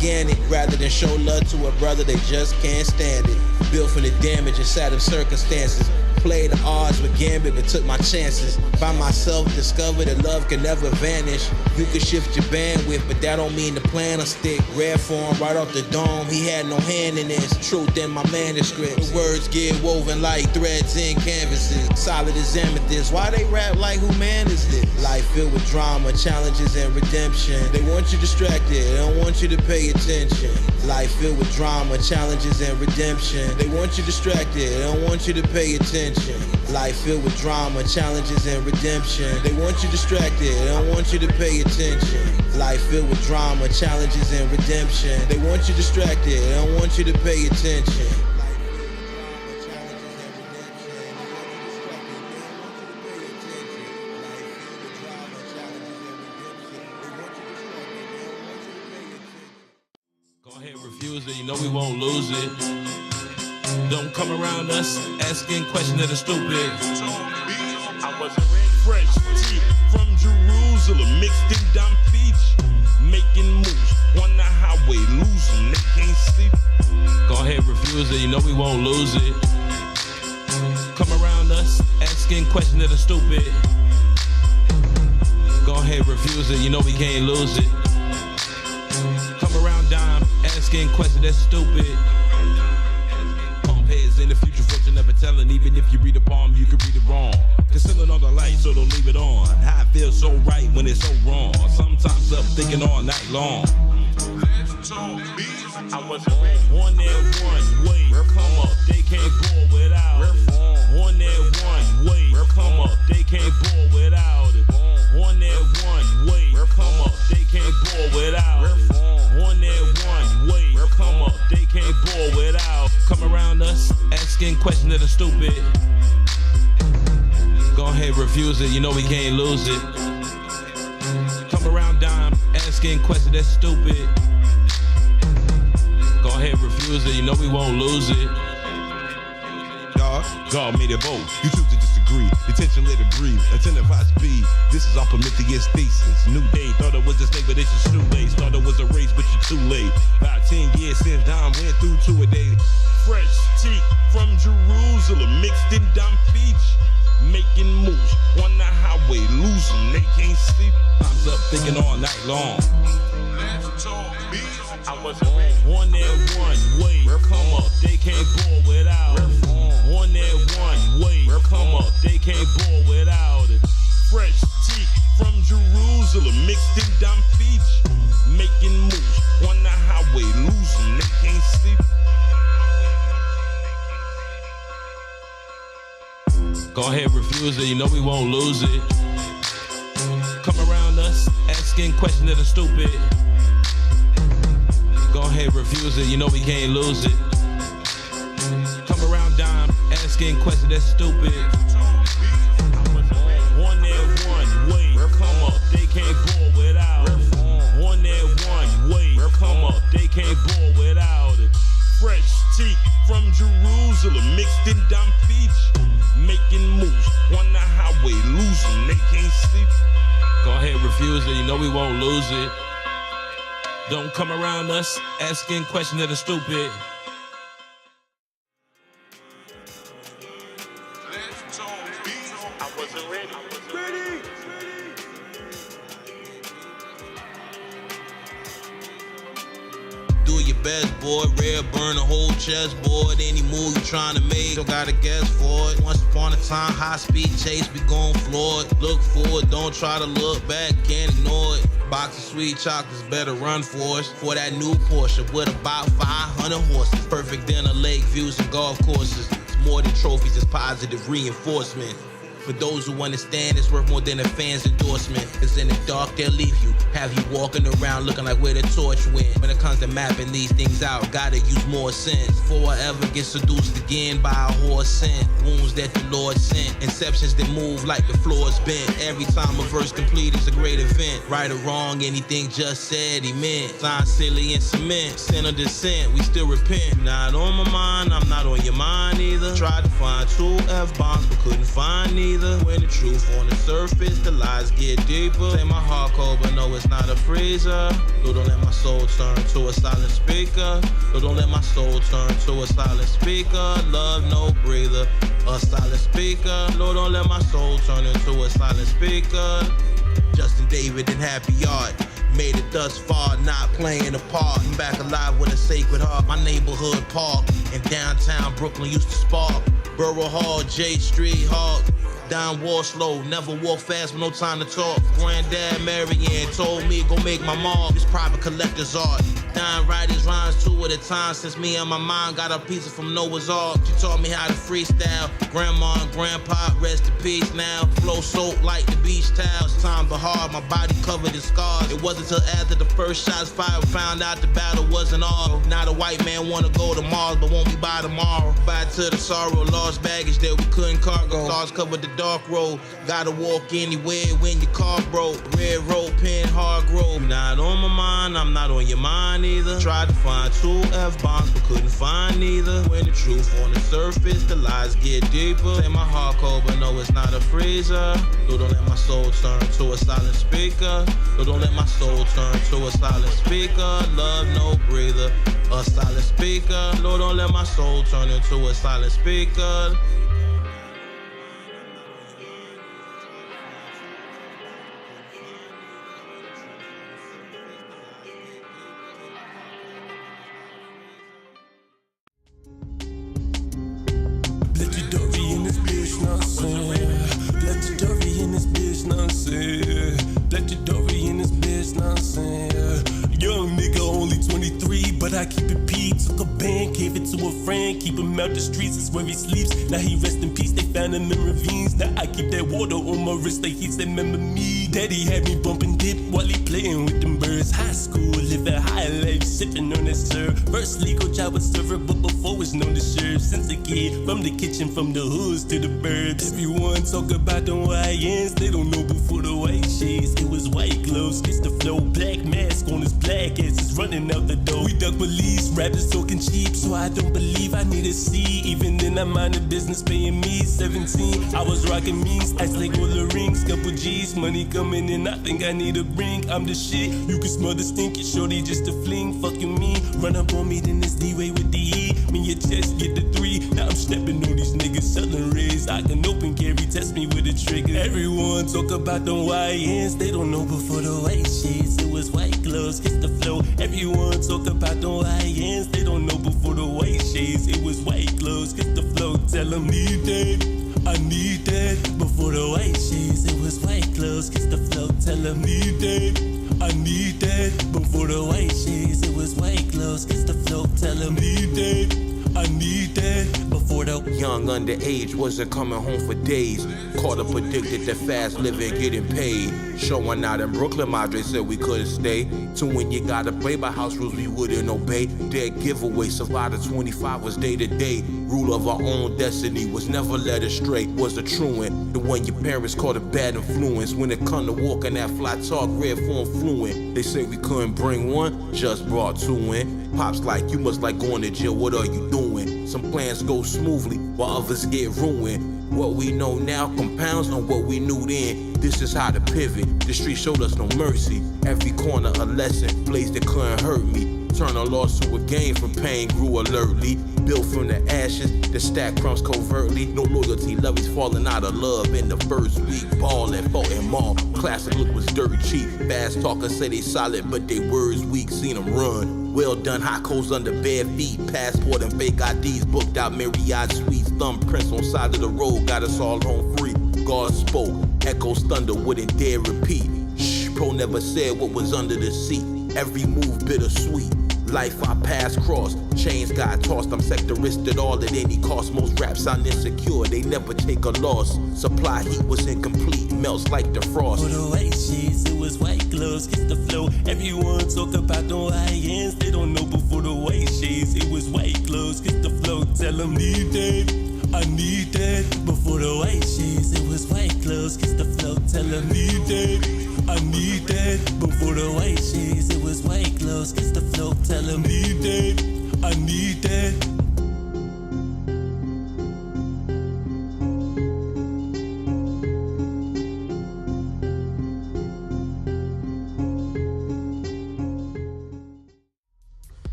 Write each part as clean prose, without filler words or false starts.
organic, rather than show love to a brother, they just can't stand it. Built from the damage and sad of circumstances. Played the odds with Gambit but took my chances. By myself, discovered that love can never vanish. You can shift your bandwidth, but that don't mean the plan will stick. Rare form right off the dome, he had no hand in this. Truth in my manuscript. The words get woven like threads in canvases. Solid as amethyst. Why they rap like who man is this? Life filled with drama, challenges and redemption. They want you distracted, they don't want you to pay attention. Life filled with drama, challenges and redemption. They want you distracted, they don't want you to pay attention. Life filled with drama, challenges and redemption. They want you distracted, they don't want you to pay attention. Life filled with drama, challenges and redemption. They want you distracted, they don't want you to pay attention. Go ahead, refuse it, you know we won't lose it. Don't come around us asking questions that are stupid. I was fresh tea from Jerusalem, mixed in Dom Beach, making moves on the highway, lose them, they can't sleep. Go ahead, refuse it, you know we won't lose it. Come around us asking questions that are stupid. Go ahead, refuse it, you know we can't lose it. Come around dime asking questions that's stupid. In the future, fortune never telling. Even if you read a palm, you can read it wrong. Concealing all the light, so don't leave it on. How it feels so right when it's so wrong. Sometimes up thinking all night long. I was on that one way. Come up, they can't go without it. On that one way. Come up, they can't go without it. On that one way. Come up, they can't go without it. On that one way. Come up, they can't go without. Come around us asking questions that are stupid. Go ahead, refuse it, you know we can't lose it. Come around dime asking questions that's stupid. Go ahead, refuse it, you know we won't lose it. God made it both. You choose to disagree. Attention, let it breathe. Attentive high speed. This is our Prometheus thesis. New day. Thought it was a snake, but it's just too late. Thought it was a race, but you're too late. About 10 years since Dom went through 2 a day. Fresh tea from Jerusalem, mixed in Dom Beach. Making moves on the highway, lose them, they can't sleep. Time's up thinking all night long. I was on that one way. Come up, they can't go without it. On that one way. Come up, they can't go without it. fresh tea from Jerusalem, mixed in Dom Beach, making moves on the highway, lose them, they can't sleep. Go ahead, refuse it, you know we won't lose it. Come around us, asking questions that are stupid. Go ahead, refuse it, you know we can't lose it. Come around dime, asking questions that's stupid. On that one way, come up, they can't go without it. On that one way, come up, they can't go without it. Fresh tea from Jerusalem, mixed in Dom Beach, making moves on the highway, lose them, they can't sleep. Go ahead, refuse it, you know we won't lose it. Don't come around us asking questions that are stupid. I wasn't ready. Do your best, boy. Rare burn a whole chessboard. Any move you trying to make, don't gotta guess for it. Once upon a time, high speed chase, we gon' floor it. Look forward, don't try to look back, can't ignore it. Box of sweet chocolates, better run for us. For that new Porsche with about 500 horses. Perfect dinner, lake views, and golf courses. It's more than trophies, it's positive reinforcement. For those who understand, it's worth more than a fan's endorsement. Cause in the dark, they'll leave you. Have you walking around looking like where the torch went. When it comes to mapping these things out, gotta use more sense. Before I ever get seduced again by a horse scent. Wounds that the Lord sent. Inceptions that move like the floor's bent. Every time a verse complete is a great event. Right or wrong, anything just said he meant. Sign silly and cement. Sin or dissent, we still repent. Not on my mind, I'm not on your mind either. Tried to find 2 F-bombs but couldn't find neither. either. When the truth on the surface, the lies get deeper. Say my heart cold, but no, it's not a freezer. Lord, don't let my soul turn to a silent speaker. Lord, don't let my soul turn to a silent speaker. Love no breather, a silent speaker. Lord, don't let my soul turn into a silent speaker. Justin David and Happy Yard. Made it thus far, not playing a part. I'm back alive with a sacred heart. My neighborhood park in downtown Brooklyn used to spark. Borough Hall, J Street, Hawk. Down Wall slow, never walk fast with no time to talk. Granddad Marianne told me go make my mark. This private collector's art. Dying writers rhymes 2 at a time since me and my mom got a piece from Noah's Ark. She taught me how to freestyle. Grandma and grandpa, rest in peace now. Flow soap like the beach towels. Time but hard, my body covered in scars. It wasn't till after the first shots fired, found out the battle wasn't all. Now the white man wanna go to Mars, but won't be by tomorrow. Bye to the sorrow, lost baggage that we couldn't cargo. Stars covered the dark road. Gotta walk anywhere when your car broke. Red road, pen, hard grove. Not on my mind, I'm not on your mind either. Tried to find 2 F-bombs, but couldn't find neither. When the truth on the surface, the lies get deeper. Say my heart cold, but no, it's not a freezer. Lord, don't let my soul turn to a silent speaker. Lord, don't let my soul turn to a silent speaker. Love no breather, a silent speaker. Lord, don't let my soul turn into a silent speaker. Legendary in this bitch, know what I'm saying? Legendary in this bitch, know what I'm saying? Legendary in this bitch, know what I'm saying? Young nigga, only 23, but I keep it P. Took a band, gave it to a friend, keep him out the streets, it's where he sleeps. Now he rest in peace, they found him in ravines. Now I keep that water on my wrist, like he said, remember me. Daddy had me bumping dip while he playing with them birds. High school, living high life, sipping on that syrup. First legal job was server, but before was known to serve. Since a kid, from the kitchen, from the hoods to the burbs. Everyone talk about them YNs, they don't know before the white shades. It was white gloves, gets the flow, black mask on his black ass is running out the door. We duck police, rappers talking cheap, so I don't believe I need a C. Even then I mind the business paying me 17. I was rocking means, ice like all the rings, couple G's, money coming in, I think I need a ring. I'm the shit, you can smell the stinky, shorty just a fling, fucking me. Run up on me, then it's D-way with the E. Me your chest, get the 3. Now I'm stepping on these niggas, selling rays. I can open carry, test me with a trigger. Everyone talk about them YNs, they don't know before the white shades. It was white gloves, kiss the flow. Everyone talk about them YNs, they don't know before the white shades. It was white gloves, kiss the flow. Tell them need that, I need that. Before the white shades, it was white gloves, kiss the flow. Tell them need that, I need that. Before the white shades, it was white gloves, kiss the flow. Tell them need that, I need that. Before the Young underage wasn't coming home for days. Caught up addicted to fast living, getting paid. Showing out in Brooklyn, Madre said we couldn't stay. So when you gotta play by house rules, we wouldn't obey. Dead giveaway, survived at 25 was day to day. Rule of our own destiny was never led astray. Was a truant, the one your parents called a bad influence. When it come to walking that fly talk, red form fluent. They say we couldn't bring one, just brought 2 in. Pops like, you must like going to jail, what are you doing? Some plans go smoothly, while others get ruined. What we know now compounds on what we knew then. This is how to pivot, the street showed us no mercy. Every corner a lesson, blaze that couldn't hurt me. Turn a loss to a gain from pain, grew alertly. Built from the ashes, the stack crumbs covertly. No loyalty, love is falling out of love in the first week. Ballin', fought and maul, classic look was dirt cheap. Fast talkers say they solid, but they words weak, seen them run. Well done, hot coals under bare feet. Passport and fake IDs, booked out Marriott suites. Thumbprints on side of the road, got us all home free. God spoke, echoes thunder, wouldn't dare repeat. Shh, pro never said what was under the seat. Every move bittersweet. Life I passed cross, chains got tossed. I'm sectoristed all at any cost. Most raps sound insecure, they never take a loss. Supply heat was incomplete, melts like the frost. For the white sheets, it was white gloves, kiss the flow. Everyone talk about the YNs, they don't know before the white shades. It was white gloves, kiss the flow. Tell them need that, I need that. Before the white shades, it was white gloves, kiss the flow. Tell them need that, I need that. Before the white shades, it was white gloves, kiss the flow. Tell them need that, I need that.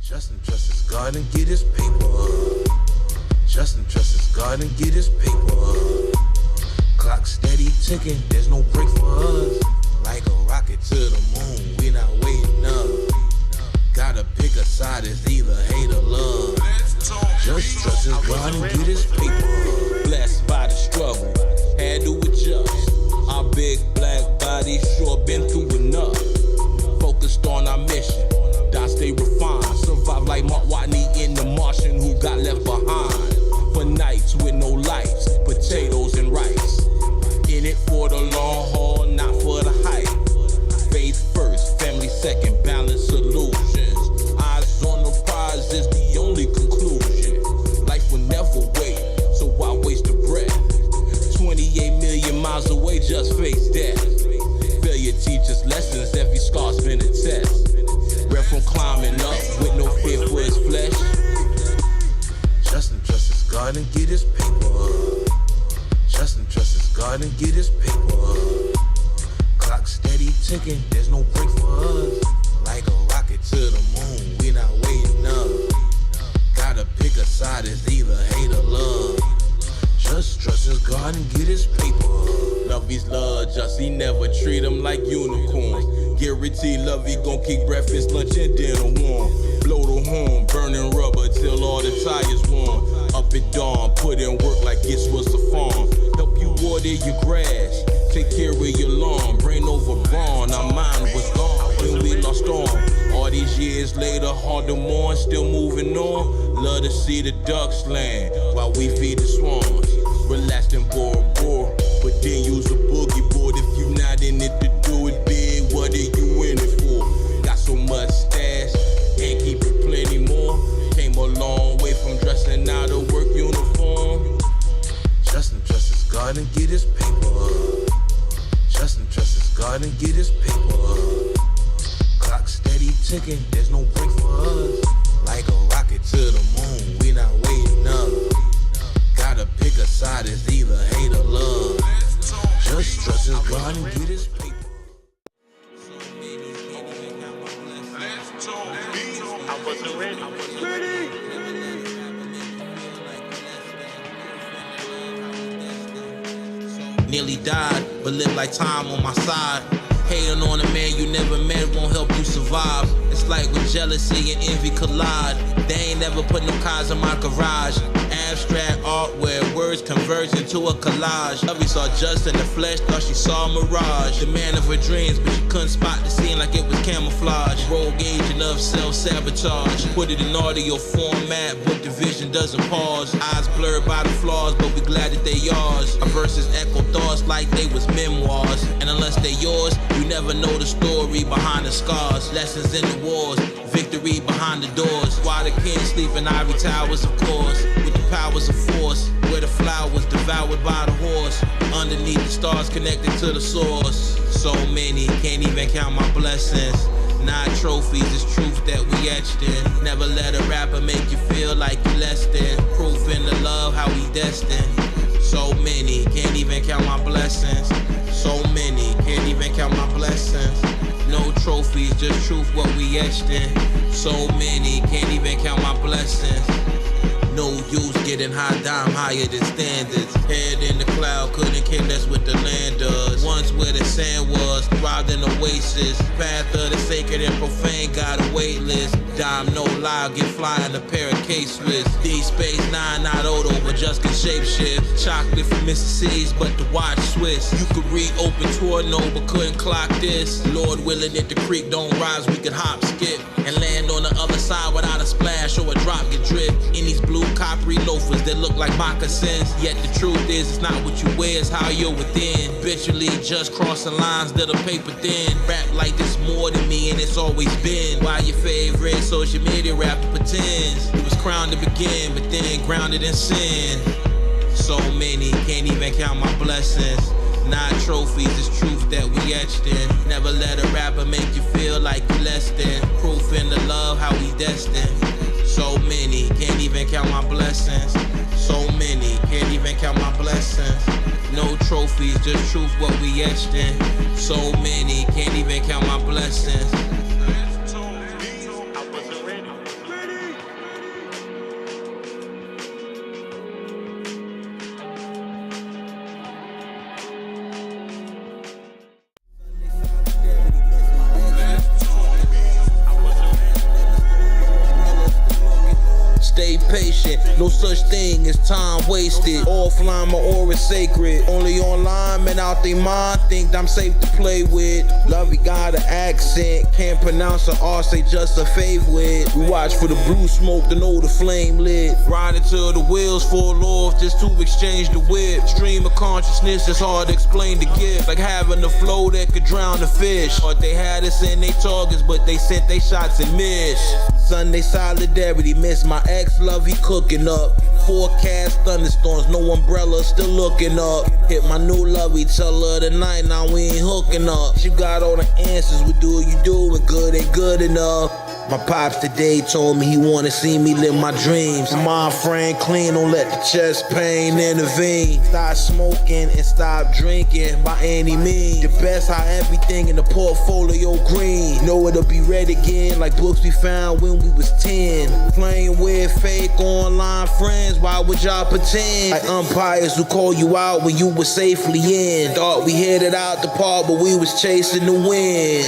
Justin trusts his God and get his paper up. Justin trusts his God and get his paper up. Clock steady ticking, there's no break for us. Like a rocket to the moon, we not waiting up. Gotta pick a side, it's either hate or love. Just trust his God and get his paper up. Blessed by the struggle, had to adjust. Our big black body sure been through enough. Focused on our mission, I stay refined. Survive like Mark Watney in The Martian who got left behind. For nights with no lights, potatoes and rice. In it for the long haul, not for the hype. Faith first, family second, balance solutions. Eyes on the prize is the only conclusion. Life will never wait, so why waste a breath? 28 million miles away, just face death. Failure teaches lessons, every scar's been a test. Rep from climbing up with no fear for his flesh. Justin trusts his God and get his paper up. Justin trusts his God and get his paper up. Clock steady ticking, there's no break for us. Like a rocket to the moon, we not waiting up. Gotta pick a side, it's either hate or love. Just trust his God and get his paper up. Love his love, just he never treat them like unicorns. Guarantee love he gon' keep breakfast, lunch and dinner warm. Blow the horn, burning rubber till all the tires warm. Up at dawn, put in work like this was a farm. Help you water your grass, take care of your lawn. Brain over brawn, our mind was gone when we lost on. All these years later, hard to mourn, still moving on. Love to see the ducks land while we feed the swans. Relaxed and bored, but then use a boogie board. If you not in it to do it big, what are you in it for? Got so much stash, and keep it plenty more. Came a long way from dressing out a work uniform. Justin trusts his God and get his paper up. Justin trusts his God and get his paper up. Clock steady ticking, there's no break for us. Like a rocket to the moon, we not waiting up. Gotta pick a side, it's either hate or love. Just trust his God and get his paper. I wasn't ready. Nearly died, but lived like time on my side. Hating on a man you never met won't help you survive. It's like when jealousy and envy collide. They ain't never put no cars in my garage. Abstract art where words converge into a collage. Lovey saw just in the flesh, thought she saw a mirage. The man of her dreams, but she couldn't spot the scene like it was camouflage. Rogue agent of self-sabotage. Put it in audio format, book division doesn't pause. Eyes blurred by the flaws, but we glad that they yours. Our verses echo thoughts like they was memoirs. And unless they yours, you never know the story behind the scars. Lessons in the wars, victory behind the doors. Why the king sleep in ivory towers, of course. With the powers of force, where the flowers devoured by the horse. Underneath the stars connected to the source. So many, can't even count my blessings. 9 trophies, it's truth that we etched in. Never let a rapper make you feel like you less than. Proof in the love, how we destined. So many, can't even count my blessings. So many, can't even count my blessings. No trophies, just truth what we etched in. So many, can't even count my blessings. No use getting high dime higher than standards. Head in the cloud, couldn't care less what the land does. Once where the sand was, thrived in oasis. Path of the sacred and profane, got a wait list. Dime no lie, get flying a pair of K-Swiss. D-Space 9, not Odo, but just can shapeshift. Chocolate from Mississippi's, but the watch Swiss. You could read open tour, no, but couldn't clock this. Lord willing, if the creek don't rise, we could hop, skip, and land on the other side without a splash or a drop get drip. In these blue coppery loafers that look like moccasins. Yet the truth is, it's not what you wear, it's how you're within. Habitually just crossing lines that are paper thin. Rap like this more than me, and it's always been. Why your favorite social media rapper pretends it was crowned to begin, but then grounded in sin. So many, can't even count my blessings. 9 trophies, it's truth that we etched in. Never let a rapper make you feel like you less than. Proof in the love, how we destined. So many, can't even count my blessings. So many, can't even count my blessings. No trophies, just truth what we etched in. So many, can't even count my blessings. I wasn't ready. patient. No such thing as time wasted. Offline, my aura is sacred. Only online, men out they mind think I'm safe to play with. Lovey got an accent, can't pronounce her R, say just a favorite. We watch for the blue smoke to know the flame lit. Riding till the wheels fall off just to exchange the whip. Stream of consciousness is hard to explain the gift. Like having a flow that could drown the fish. Thought they had us in they targets, but they sent they shots and missed. Sunday solidarity, miss my ex-love, he cooking up. Forecast thunderstorms, no umbrella, still looking up. Hit my new lovey, tell her tonight, now we ain't hooking up. She got all the answers, what do you do when good ain't good enough? My pops today told me he wanna see me live my dreams. Mind frame clean, don't let the chest pain intervene. Stop smoking and stop drinking by any means. The best how everything in the portfolio green. Know it'll be red again like books we found when we was 10. Playing with fake online friends, why would y'all pretend? Like umpires who call you out when you were safely in. Thought we headed out the park but we was chasing the wind.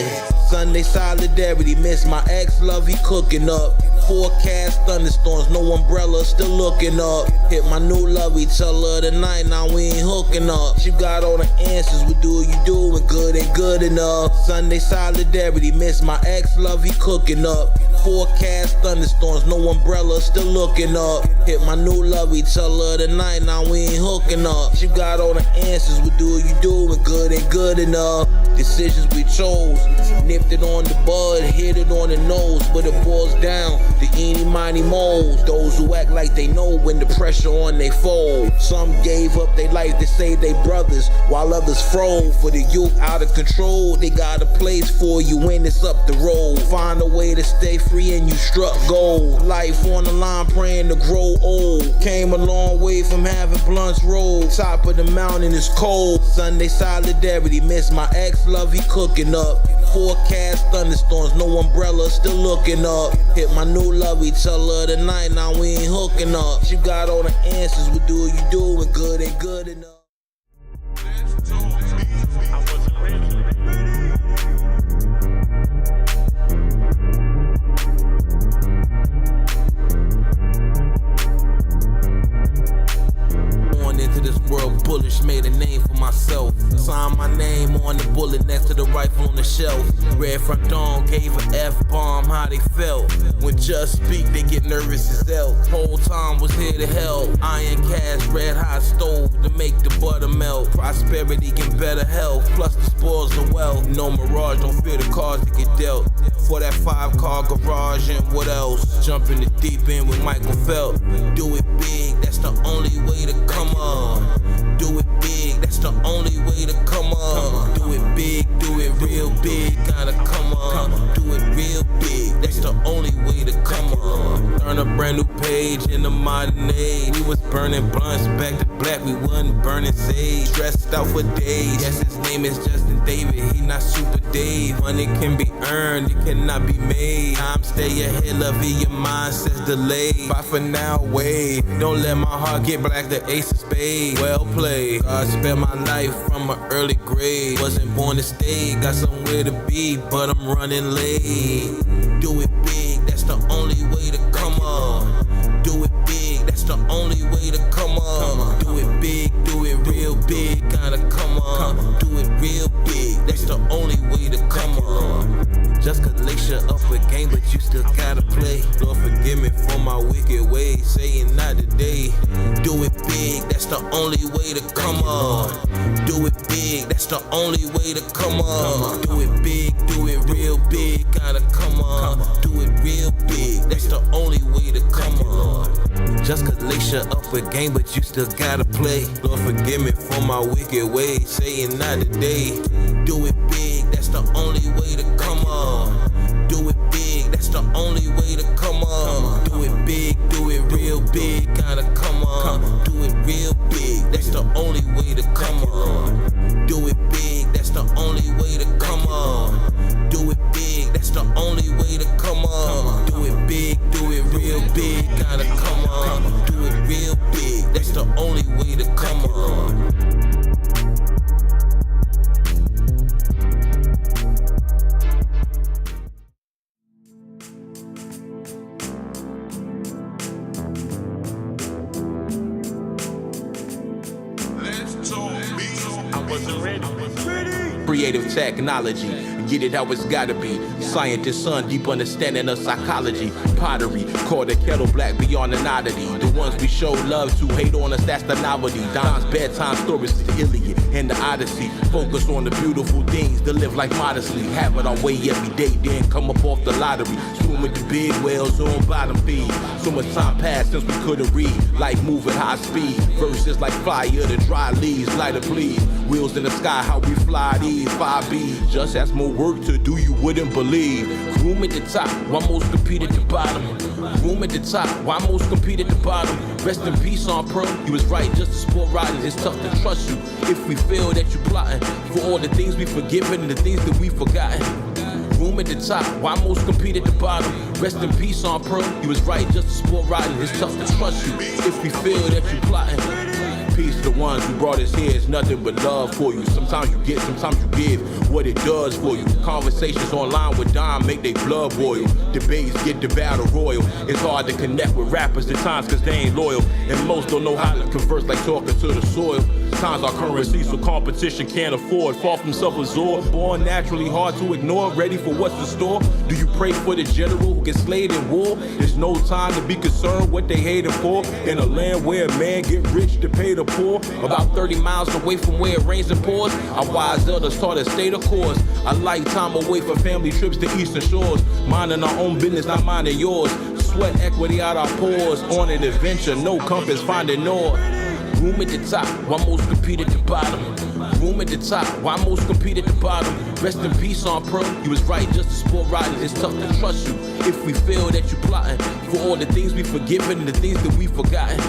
Sunday solidarity, miss my ex-love, he cooking up. Forecast thunderstorms, no umbrella, still looking up. Hit my new lovey, tell her tonight, now we ain't hooking up. She got all the answers, what do you do when good ain't good enough? Sunday solidarity, miss my ex-love, he cooking up. Forecast thunderstorms, no umbrella, still looking up. Hit my new lovey, tell her tonight, now we ain't hooking up. She got all the answers, what do you do when good ain't good enough? Decisions we chose, nipped it on the bud, hit it on the nose, but it boils down to eeny miny moles. Those who act like they know when the pressure on they fold. Some gave up their life to save they brothers, while others froze. For the youth out of control, they got a place for you when it's up the road. Find a way to stay free and you struck gold. Life on the line praying to grow old. Came a long way from having blunts rolled. Top of the mountain is cold. Sunday solidarity, miss my ex-love, he cooking up. Forecast thunderstorms, no umbrella, still looking up. Hit my new lovey, tell her tonight, now we ain't hooking up. She got all the answers, what do you do when good ain't good enough? I wasn't ready. Into this world bullish, made a name for myself. Signed my name on the bullet next to the rifle on the shelf. Red front dawn gave a F-bomb, how they felt. When just speak, they get nervous as hell. Whole time was here to help. Iron cast, red hot stove to make the butter melt. Prosperity and better health, plus the spoils of wealth. No mirage, don't fear the cards that get dealt. For that 5-car garage and what else? Jump in the deep end with Michael Phelps. Do it big, that's the only way to come up. Do it big, that's the only way to come up. Do it big, do it real big, gotta come up. Do it real big, that's the only way to come up. Turn a brand new page in the modern age. We was burning blunts back to black, we wasn't burning sage. Stressed out for days, yes his name is Justin David, he not Super Dave. Money can be earned, it cannot be made. Time stay ahead, love in your mindset's delayed. Bye for now, wait, don't let my heart get black, the ace of spades. Well played, God spent my life from an early grade. Wasn't born to stay, got somewhere to be, but I'm running late. Do it big, that's the only way to come up. Do it big, that's the only way to come up. Do it big, do it real big, gotta come up. Do it real big, that's the only way to come up. Just cause lace you up with game, but you still gotta play. Lord forgive me for my wicked ways, saying not today. Do it big, that's the only way to come up. Do it big, that's the only way to come up. Do it big, do it real big, gotta come up. Do it real big, that's the only way to come up. Just cause lace you up with game, but you still gotta play. Lord forgive me for my wicked ways, saying not today. Do it big, that's the only way to come up. Do it big, that's the only way to come up. Do it big, do it real big, gotta come up. Do it real big, that's the only way to come up. Do it big, that's the only way to come up. Do it big, that's the only way to come up. Do it big, do it real big, gotta come up. Do it real big, that's the only way to come up. creative technology. Get it how it's gotta be. Scientist son, deep understanding of psychology. Pottery, call the kettle black beyond an oddity. The ones we show love to hate on us, that's the novelty. Don's bedtime stories, the Iliad and the Odyssey. Focus on the beautiful things, to live life modestly. Have it our way every day, then come up off the lottery. Swim with the big whales on bottom feed. So much time passed since we couldn't read. Life moving high speed. Verses like fire, the dry leaves, lighter please. Wheels in the sky, how we fly these 5Bs. Just has more work to do, you wouldn't believe. Room at the top, why most compete at the bottom. Room at the top, why most compete at the bottom. Rest in peace on pro, you was right just to sport riding. It's tough to trust you if we feel that you plotting. For all the things we forgiven and the things that we forgotten. Room at the top, why most compete at the bottom. Rest in peace on pro, you was right just to sport riding. It's tough to trust you if we feel that you plotting. Peace to the ones who brought us here, it's nothing but love for you. Sometimes you get, sometimes you give what it does for you. Conversations online with Dom make they blood boil. Debates get the battle royal. It's hard to connect with rappers at times cause they ain't loyal. And most don't know how to converse like talking to the soil. Times our currency so competition can't afford. Far from self-absorbed, born naturally hard to ignore. Ready for what's in store? Do you pray for the general who gets slayed in war? There's no time to be concerned what they hating for. In a land where a man get rich to pay the poor. About 30 miles away from where it rains and pours. Our wise elders taught us stay the course. A lifetime away for family trips to eastern shores. Minding our own business, not minding yours. Sweat equity out our pores. On an adventure, no compass, finding north. Room at the top, why most compete at the bottom. Room at the top, why most compete at the bottom. Rest in peace on pro, you was right just to sport riding. It's tough to trust you if we feel that you plotting. For all the things we forgiven and the things that we forgotten.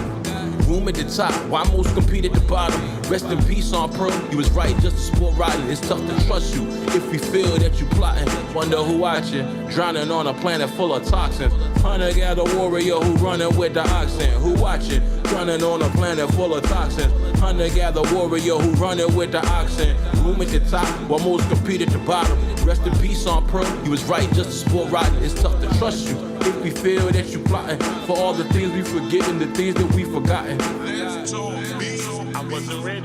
Room at the top, why most compete at the bottom. Rest in peace on pro, you was right just to sport riding. It's tough to trust you if we feel that you plotting. Wonder who watching, drowning on a planet full of toxins. Hunter-gatherer warrior who running with the oxen. Who watching, drowning on a planet full of toxins. Hunter-gatherer warrior who running with the oxen. Room at the top, while most compete at the bottom. Rest in peace on pro, you was right just to sport riding. It's tough to trust you if we feel that you plotting. For all the things we forget and the things that we forgotten. I wasn't ready.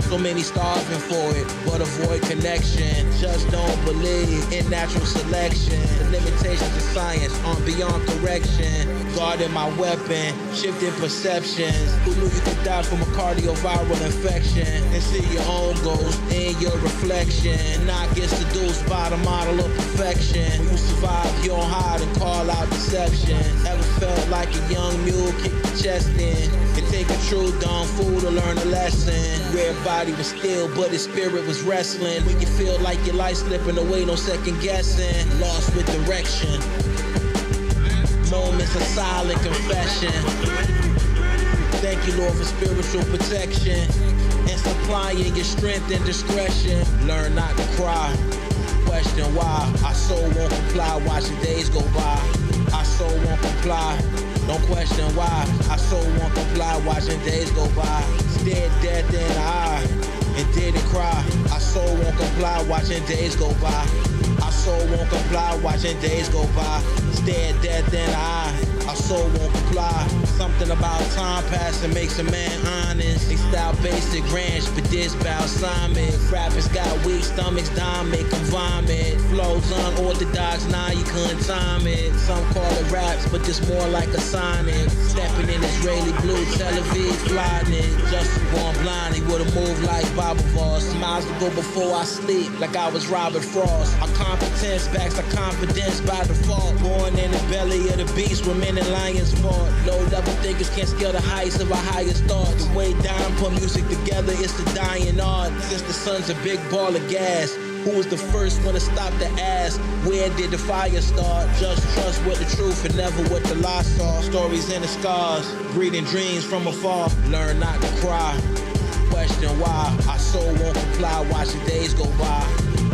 So many starving for it, but avoid connection. Just don't believe in natural selection. The limitations of science aren't beyond correction. Guarding my weapon, shifting perceptions. Who knew you could die from a cardioviral infection and see your own ghost in your reflection? Not get seduced by the model of perfection. When you survive, you don't hide and call out deception. Ever felt like a young mule kick the chest in? It take a true dumb fool to learn a lesson. Where body was still, but his spirit was wrestling. We can feel like your life slipping away, no second guessing. Lost with direction. Moments of silent confession. Thank you, Lord, for spiritual protection and supplying your strength and discretion. Learn not to cry. Question why our soul won't comply. Watching days go by. Our soul won't comply. Don't question why our soul won't comply. Watching days go by. Stared death in the eye and didn't cry. Our soul won't comply. Watching days go by. Our soul won't comply. Watching days go by. Stared death in the eye. Our soul won't comply. Something about time passing makes a man honest. They style basic ranch, but this balsamic. Rappers got weak stomachs, dime make them vomit. Flows unorthodox, nah, you couldn't time it. Some call it raps, but this more like a sonic. Stepping in Israeli blue, Tel Aviv, flying it. Just born blind, he would've moved like Baba Voss. Some miles to go before I sleep, like I was Robert Frost. Our competence backs our confidence by default. Born in the belly of the beast, women and lions fought. Low-level thinkers can't scale the heights of our highest thoughts. The way down, put music together, it's the dying art. Since the sun's a big ball of gas, who was the first one to stop to ask, where did the fire start? Just trust with the truth and never what the lie saw. Stories in the scars, breeding dreams from afar. Learn not to cry. Question why our soul won't comply. Watch the days go by.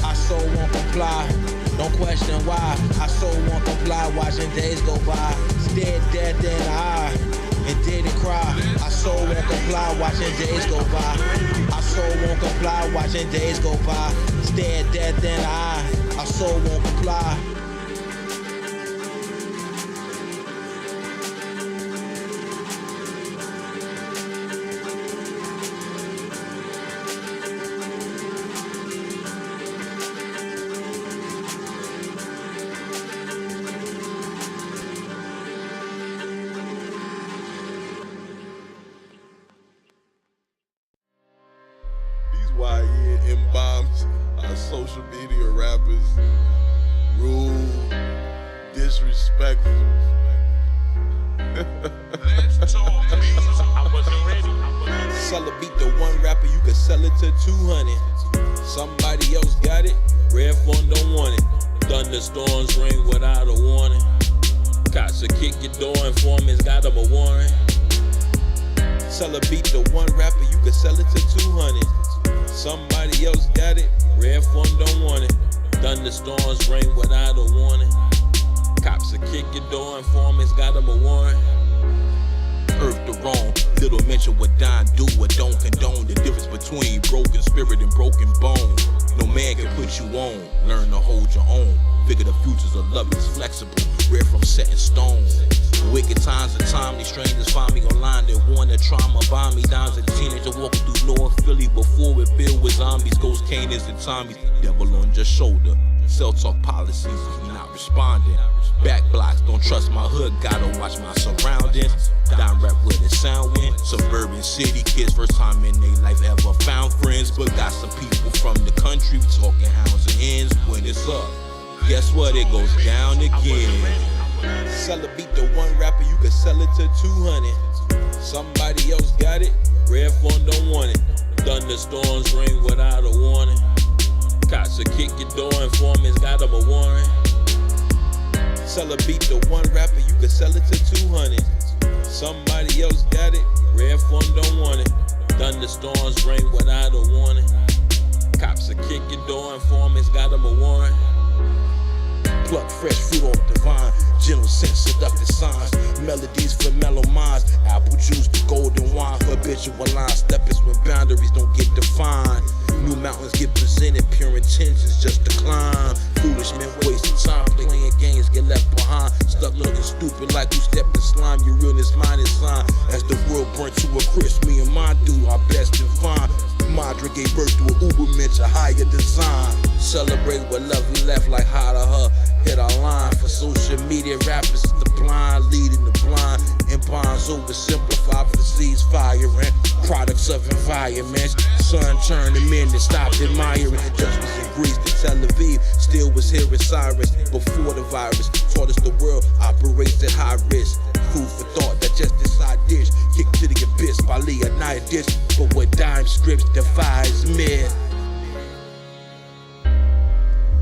Our soul won't comply. Don't question why our soul won't comply. Watching days go by. Stared death in the eye and didn't cry. I so won't comply, watching days go by. I so won't comply, watching days go by. Stare death in the eye, I so won't comply. YN M-bombs, social media rappers, rude, disrespectful. Let's talk, bitch. I wasn't ready. Sell a beat to one rapper, you can sell it to 200. Somebody else got it, Red Phone don't want it. Thunderstorms ring without a warning. Cops will kick your door, informants got them a warrant. Sell a beat to one rapper, you can sell it to 200. Somebody else got it, Red Phone don't want it. Thunderstorms ring without a warning. Cops will kick your door, informants got them a warrant. Earth the wrong, little mention what Don do or don't condone. The difference between broken spirit and broken bone. No man can put you on, learn to hold your own. Figure the futures of love is flexible, rare from set in stone. Wicked times and timely, strangers find me online. They want to trauma bomb me. Dimes as a teenager walking through North Philly before it filled with zombies. Ghost Canaans and Tommies, devil on your shoulder. Cell talk policies if you not responding. Back blocks, don't trust my hood, gotta watch my surroundings. Down rap where the sound went. Suburban city kids, first time in their life ever found friends. But got some people from the country talking hounds and hens. When it's up, guess what? It goes down again. Sell a beat to one rapper, you can sell it to 200. Somebody else got it, Red Phone don't want it. Thunderstorms ring without a warning. Cops will kick your door, informants got them a warrant. Sell a beat to one rapper, you can sell it to 200. Somebody else got it, Red Phone don't want it. Thunderstorms ring without a warning. Cops will kick your door, informants got them a warrant. Pluck fresh fruit off the vine, gentle scent, seductive signs, melodies for mellow minds, apple juice, golden wine, habitual lines, steppers when boundaries don't get defined. New mountains get presented, pure intentions just to climb. Foolish men wasting time playing games, get left behind. Stuck looking stupid like you stepped in slime. Your realness, mine is sign. As the world burnt to a crisp, me and mine do our best and fine. Madra gave birth to an Ubermensch, a higher design. Celebrate what love we left like how to her. Hit our line for social media rappers, the blind leading the blind. Empires oversimplified for the seas firing. Products of environments. Sun turned them in and stopped admiring. Justice in Greece to Tel Aviv. Still was hearing sirens before the virus. Taught us the world operates at high risk. Food for thought, digest this side dish. Kick to the abyss by Leonidas. But what dime scripts defies myth.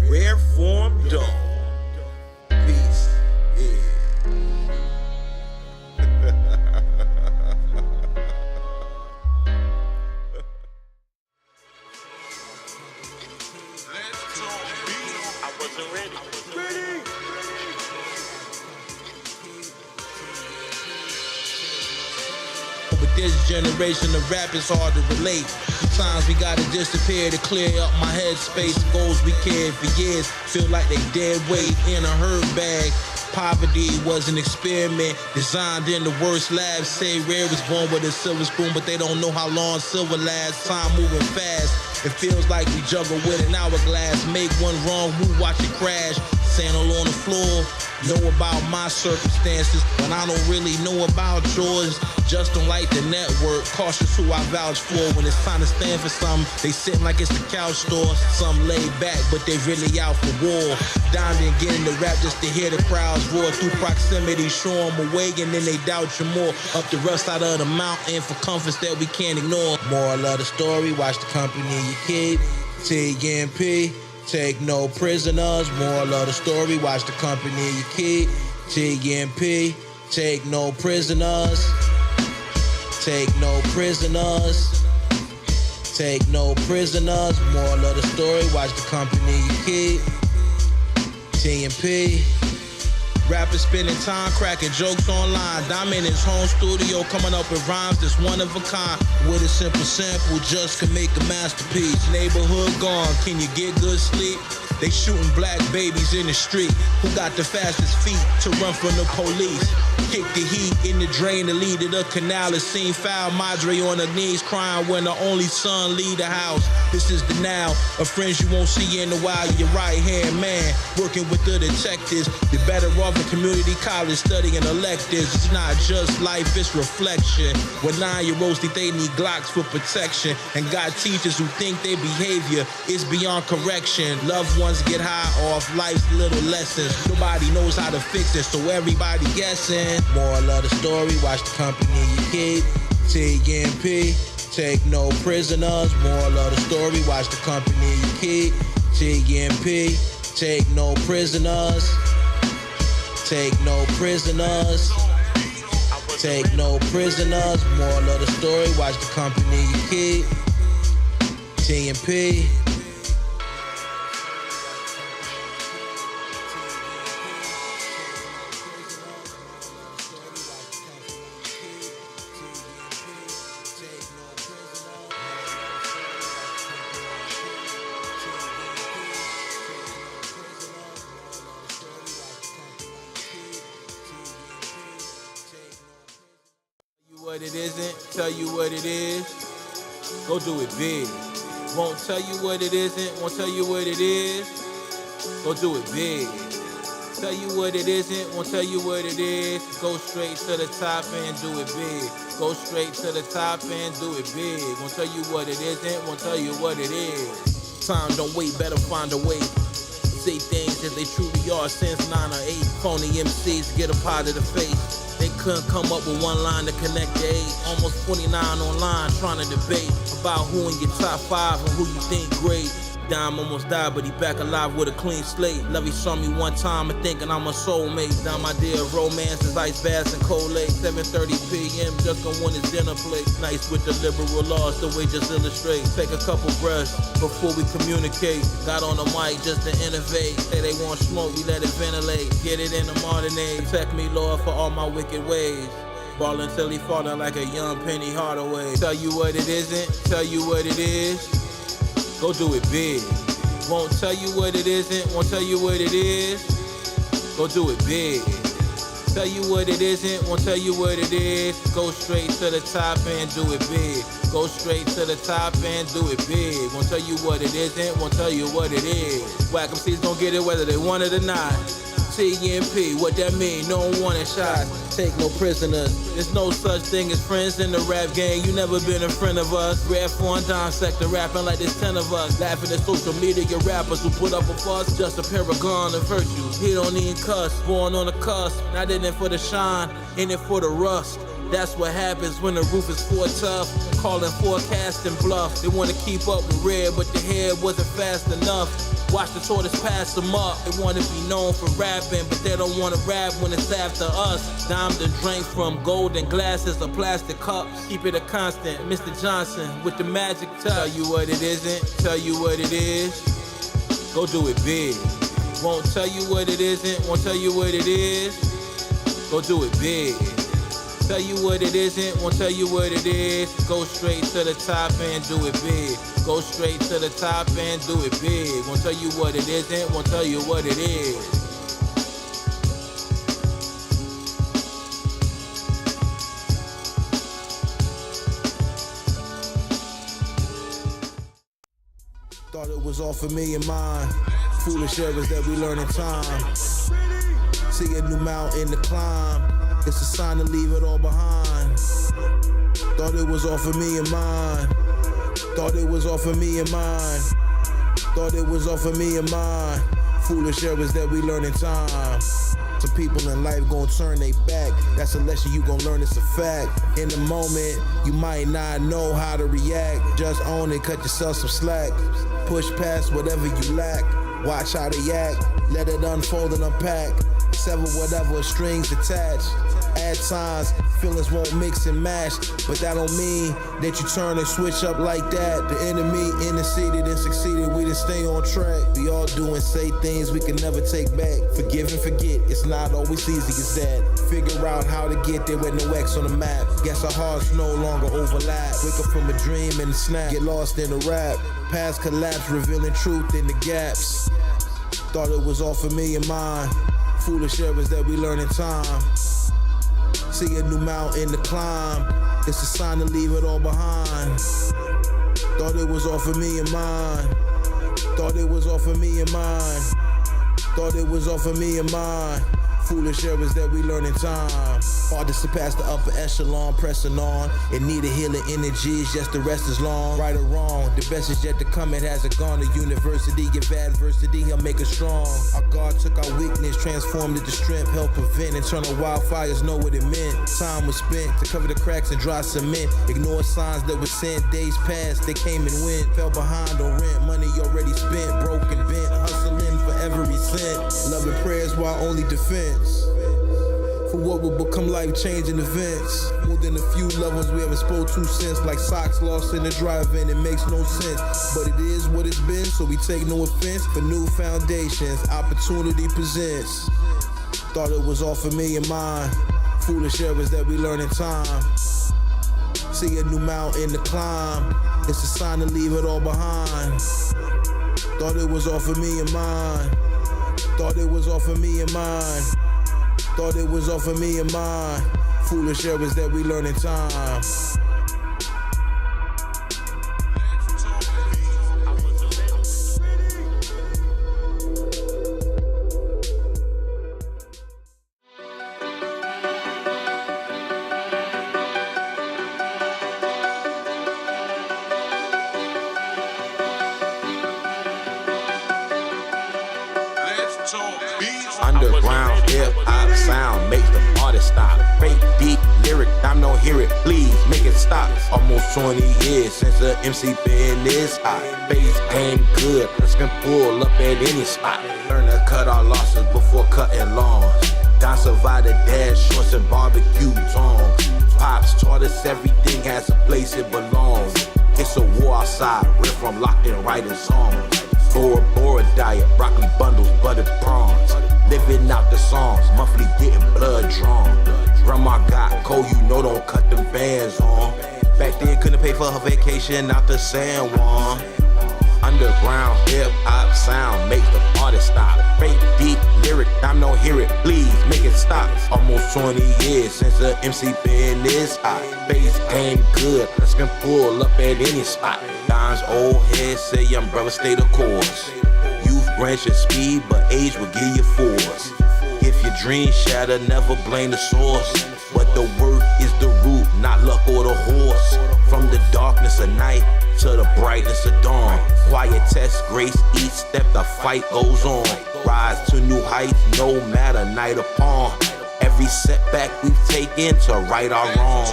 Rare form dog. Peace. Yeah. I wasn't ready. With this generation of rap, it's hard to relate. Sometimes we gotta disappear to clear up my headspace. Goals we carried for years feel like they dead weight in a herd bag. Poverty was an experiment designed in the worst labs. Say Rare was born with a silver spoon, but they don't know how long silver lasts. Time moving fast. It feels like we juggle with an hourglass. Make one wrong move, watch it crash. Sandal on the floor. Know about my circumstances, but I don't really know about yours. Just don't like the network. Cautious who I vouch for. When it's time to stand for something, they sitting like it's the couch store. Some laid back, but they really out for war. Dimed in getting the rap just to hear the crowds roar. Through proximity, show them away, and then they doubt you more. Up the rust out of the mountain for comforts that we can't ignore. Moral of the story, watch the company you keep. TMP. Take no prisoners, moral of the story, watch the company you keep. TMP, take no prisoners. Take no prisoners. Take no prisoners, moral of the story, watch the company you keep. TMP, Rappers spending time cracking jokes online. Dime in his home studio coming up with rhymes that's one of a kind. With a simple sample just can make a masterpiece. Neighborhood gone, can you get good sleep? They shooting black babies in the street. Who got the fastest feet to run from the police? Kick the heat in the drain to lead to the canal. It seen foul Madre on her knees crying when her only son leave the house. This is the now of friends you won't see in a while. Your right hand man working with the detectives. You're better off in community college studying electives. It's not just life, it's reflection. When 9-year-olds think they need Glocks for protection and got teachers who think their behavior is beyond correction. Loved ones get high off life's little lessons. Nobody knows how to fix it, so everybody guessing. Moral of the story, watch the company you keep. TMP, take no prisoners. Moral of the story, watch the company you keep. TMP, take no prisoners. Take no prisoners. Take no prisoners. Moral of the story, watch the company you keep. TMP. What it isn't, tell you what it is, go do it big. Won't tell you what it isn't, won't tell you what it is, go do it big. Tell you what it isn't, won't tell you what it is, go straight to the top and do it big. Go straight to the top and do it big. Won't tell you what it isn't, won't tell you what it is. Time don't wait, better find a way. Say things as they truly are since 9 or 8. Phony MCs get a pot of the face. They couldn't come up with one line to connect the 8. Almost 29 online trying to debate about who in your top 5 and who you think great. Dime almost died, but he back alive with a clean slate. Love, he saw me one time and thinking I'm a soulmate. Dime idea of romance is ice baths and cold lake. 7:30 p.m. just gonna want his dinner plate. Nice with the liberal laws, the way just illustrate. Take a couple breaths before we communicate. Got on the mic just to innovate. Say they want smoke, we let it ventilate. Get it in the modern age. Protect me, Lord, for all my wicked ways. Ballin' till he fallin' like a young Penny Hardaway. Tell you what it isn't, tell you what it is. Go do it big. Won't tell you what it isn't, won't tell you what it is. Go do it big. Tell you what it isn't, won't tell you what it is. Go straight to the top and do it big. Go straight to the top and do it big. Won't tell you what it isn't, won't tell you what it is. Whack MCs gon' get it whether they want it or not. TMP, what that mean? No one wanted shots. Take no prisoners. There's no such thing as friends in the rap game. You never been a friend of us. Rap for dime sector rapping like there's 10 of us. Laughing at social media rappers who put up a fuss. Just a paragon of virtue. He don't even cuss. Born on the cusp. Not in it for the shine, in it for the rust. That's what happens when the roof is for tough. Calling forecast and bluff. They wanna keep up with red, but the head wasn't fast enough. Watch the tortoise pass them up. They wanna be known for rapping, but they don't wanna rap when it's after us. Dime to drink from golden glasses or plastic cups. Keep it a constant. Mr. Johnson with the magic touch. Tell you what it isn't, tell you what it is. Go do it big. Won't tell you what it isn't, won't tell you what it is. Go do it big. Tell you what it isn't, won't tell you what it is. Go straight to the top and do it big. Go straight to the top and do it big. Won't tell you what it isn't, won't tell you what it is. Thought it was all for me and mine. Foolish errors that we learn in time. See a new mountain to climb. It's a sign to leave it all behind. Thought it was all for me and mine. Thought it was all for me and mine. Thought it was all for me and mine. Foolish errors that we learn in time. Some people in life gon' turn they back. That's a lesson you gon' learn, it's a fact. In the moment, you might not know how to react. Just own it, cut yourself some slack. Push past whatever you lack. Watch how they act. Let it unfold and unpack. Sever whatever strings attached. At times, feelings won't mix and match, but that don't mean that you turn and switch up like that. The enemy interceded and succeeded, we didn't stay on track. We all do and say things we can never take back. Forgive and forget, it's not always easy as that. Figure out how to get there with no X on the map. Guess our hearts no longer overlap. Wake up from a dream and a snap, get lost in the rap. Past collapse, revealing truth in the gaps. Thought it was all for me and mine. Foolish errors that we learn in time. See a new mountain to climb. It's a sign to leave it all behind. Thought it was all for me and mine. Thought it was all for me and mine. Thought it was all for me and mine. Foolish errors that we learn in time. Hard to surpass the upper echelon, pressing on. It needed healing energies, just the rest is long. Right or wrong, the best is yet to come, it hasn't gone to university. Give adversity, he'll make us strong. Our God took our weakness, transformed it to strength, help prevent internal wildfires, know what it meant. Time was spent to cover the cracks and dry cement. Ignore signs that were sent, days passed, they came and went. Fell behind on rent, money already spent, broken, bent, hustling for every cent. Love and prayers while only defense. For what will become life-changing events. More than a few loved ones we haven't spoke to since. Like socks lost in the drive-in, it makes no sense. But it is what it's been, so we take no offense. For new foundations, opportunity presents. Thought it was all for me and mine. Foolish errors that we learn in time. See a new mountain to climb. It's a sign to leave it all behind. Thought it was all for me and mine. Thought it was all for me and mine. Thought it was all for me and mine. Foolish errors that we learn in time. Underground hip-hop sound makes the party stop. Fake deep lyric, I'm no hear it, please make it stop. Almost 20 years since the MC been this hot. Bass game good, us can pull up at any spot. Learn to cut our losses before cutting lawns. Don survived the dash, shorts and barbecue tongs. Pops taught us everything has a place it belongs. It's a war outside, riff from locked in writing songs. Bora diet, broccoli bundles, buttered prawns. Living out the songs, monthly getting blood drawn. Grandma got cold, you know don't cut them bands on. Back then couldn't pay for her vacation out to San Juan. Underground hip-hop sound makes the party stop. Fake deep lyric, I'm no hear it, please make it stop. Almost 20 years since the MC been this hot. Bass game good, us can pull up at any spot. Don's old head say young brother stay the course. Youth grants your speed, but age will give you force. If your dreams shatter, never blame the source. But the work is the root, not luck or the horse. From the darkness of night to the brightness of dawn. Quiet test, grace, each step the fight goes on. Rise to new heights, no matter night upon. Every setback we've taken to right our wrong.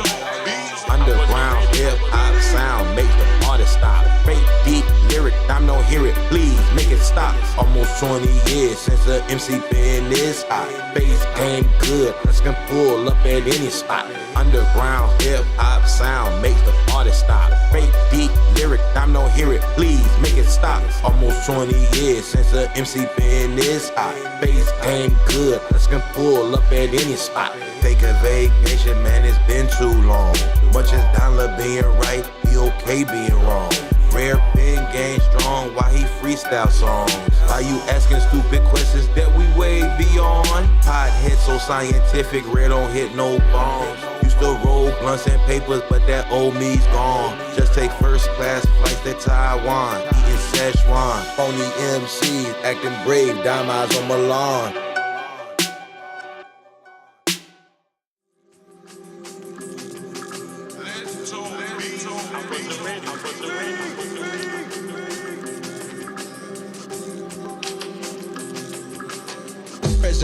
Underground hip-hop sound make the party stop. Fake deep lyric, I'm no hear it, please make it stop. Almost 20 years since the MC been this hot. Bass game good, us can pull up at any spot. Underground hip-hop sound makes the party stop. Fake deep lyric, I'm no hear it, please make it stop. Almost 20 years since the MC been this hot. Bass game good, us can pull up at any spot. Take a vacation, man, it's been too long. Much as Dollar being right, be okay being wrong. Rare pen game strong while he freestyle songs. Why you asking stupid questions that we way beyond? Pothead so scientific, rare don't hit no bombs. Used to roll blunts and papers, but that old me's gone. Just take first class flights to Taiwan, eating Szechuan. Phony MCs acting brave, dime eyes on Milan.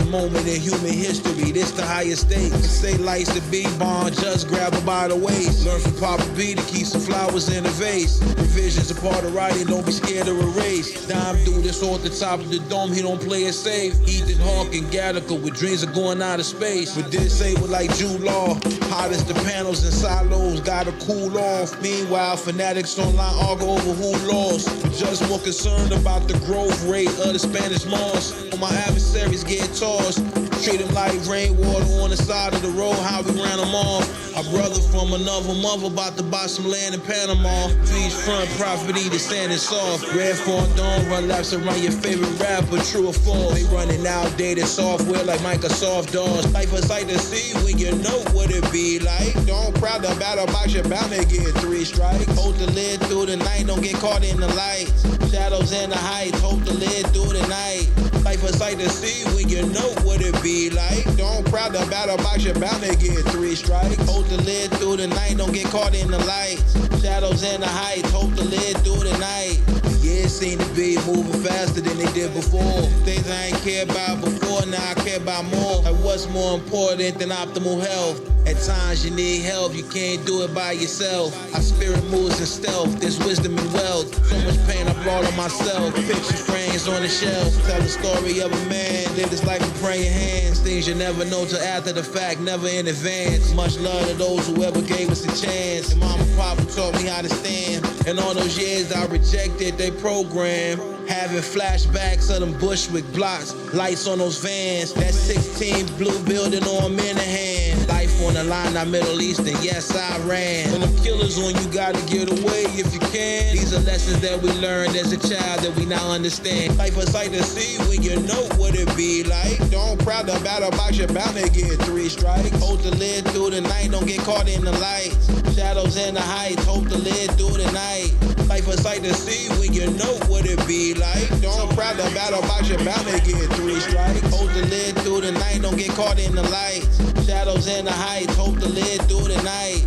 moment in human history. This the highest stakes. And say life's the B-bomb, just grab her by the waist. Learn from Papa B to keep some flowers in a vase. Revisions a part of writing, don't be scared to erase. Dime do this all at the top of the dome, he don't play it safe. Ethan Hawke and Gattaca with dreams of going out of space. But this say with like Jude Law, hot as the panels and silos, gotta cool off. Meanwhile, fanatics online argue over who lost. But just more concerned about the growth rate of the Spanish moss. When my adversaries get tossed, treat them like rainwater on the side of the road, how we ran them off. A brother from another mother about to buy some land in Panama. Beach front property, the sand is soft. Red Fawn don't run laps around your favorite rapper, true or false. They running outdated software like Microsoft DOS. Life is like to see when you know what it be like. Don't crowd the battle box, you're bound to get 3 strikes. Hold the lid through the night, don't get caught in the lights. Shadows in the heights, hold the lid through the night. Life is like to see when you know what it be like. Don't crowd the battle box, you're bound to get 3 strikes. Hold the lid through the night, don't get caught in the lights. Shadows in the heights, hold the lid through the night. Years seem to be moving faster than they did before. Things I ain't care about before, now I care about more. Like what's more important than optimal health? At times you need help, you can't do it by yourself. Our spirit moves in stealth, there's wisdom and wealth. So much pain I brought on myself. Picture frames on the shelf, tell the story of a man. Live this life with praying hands. Things you never know till after the fact, never in advance. Much love to those who ever gave us a chance. And mama and papa taught me how to stand. And all those years I rejected their program. Having flashbacks of them Bushwick blocks, lights on those vans. That 16 blue building on Minahan. Life on the line, not Middle Eastern, yes I ran. When them killers on you, gotta get away if you can. These are lessons that we learned as a child that we now understand. Life is like to see when you know what it be like. Don't crowd the battle box, you're bound to get 3 strikes. Hold the lid through the night, don't get caught in the lights. Shadows in the heights, hold the lid through the night. Life is like to see when you know what it be like. Don't crowd the battle box, you're bound to get 3 strikes. Hold the lid through the night, don't get caught in the lights. Shadows in the heights, hold the lid through the night.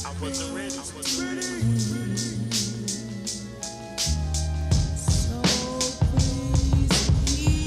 I wasn't ready.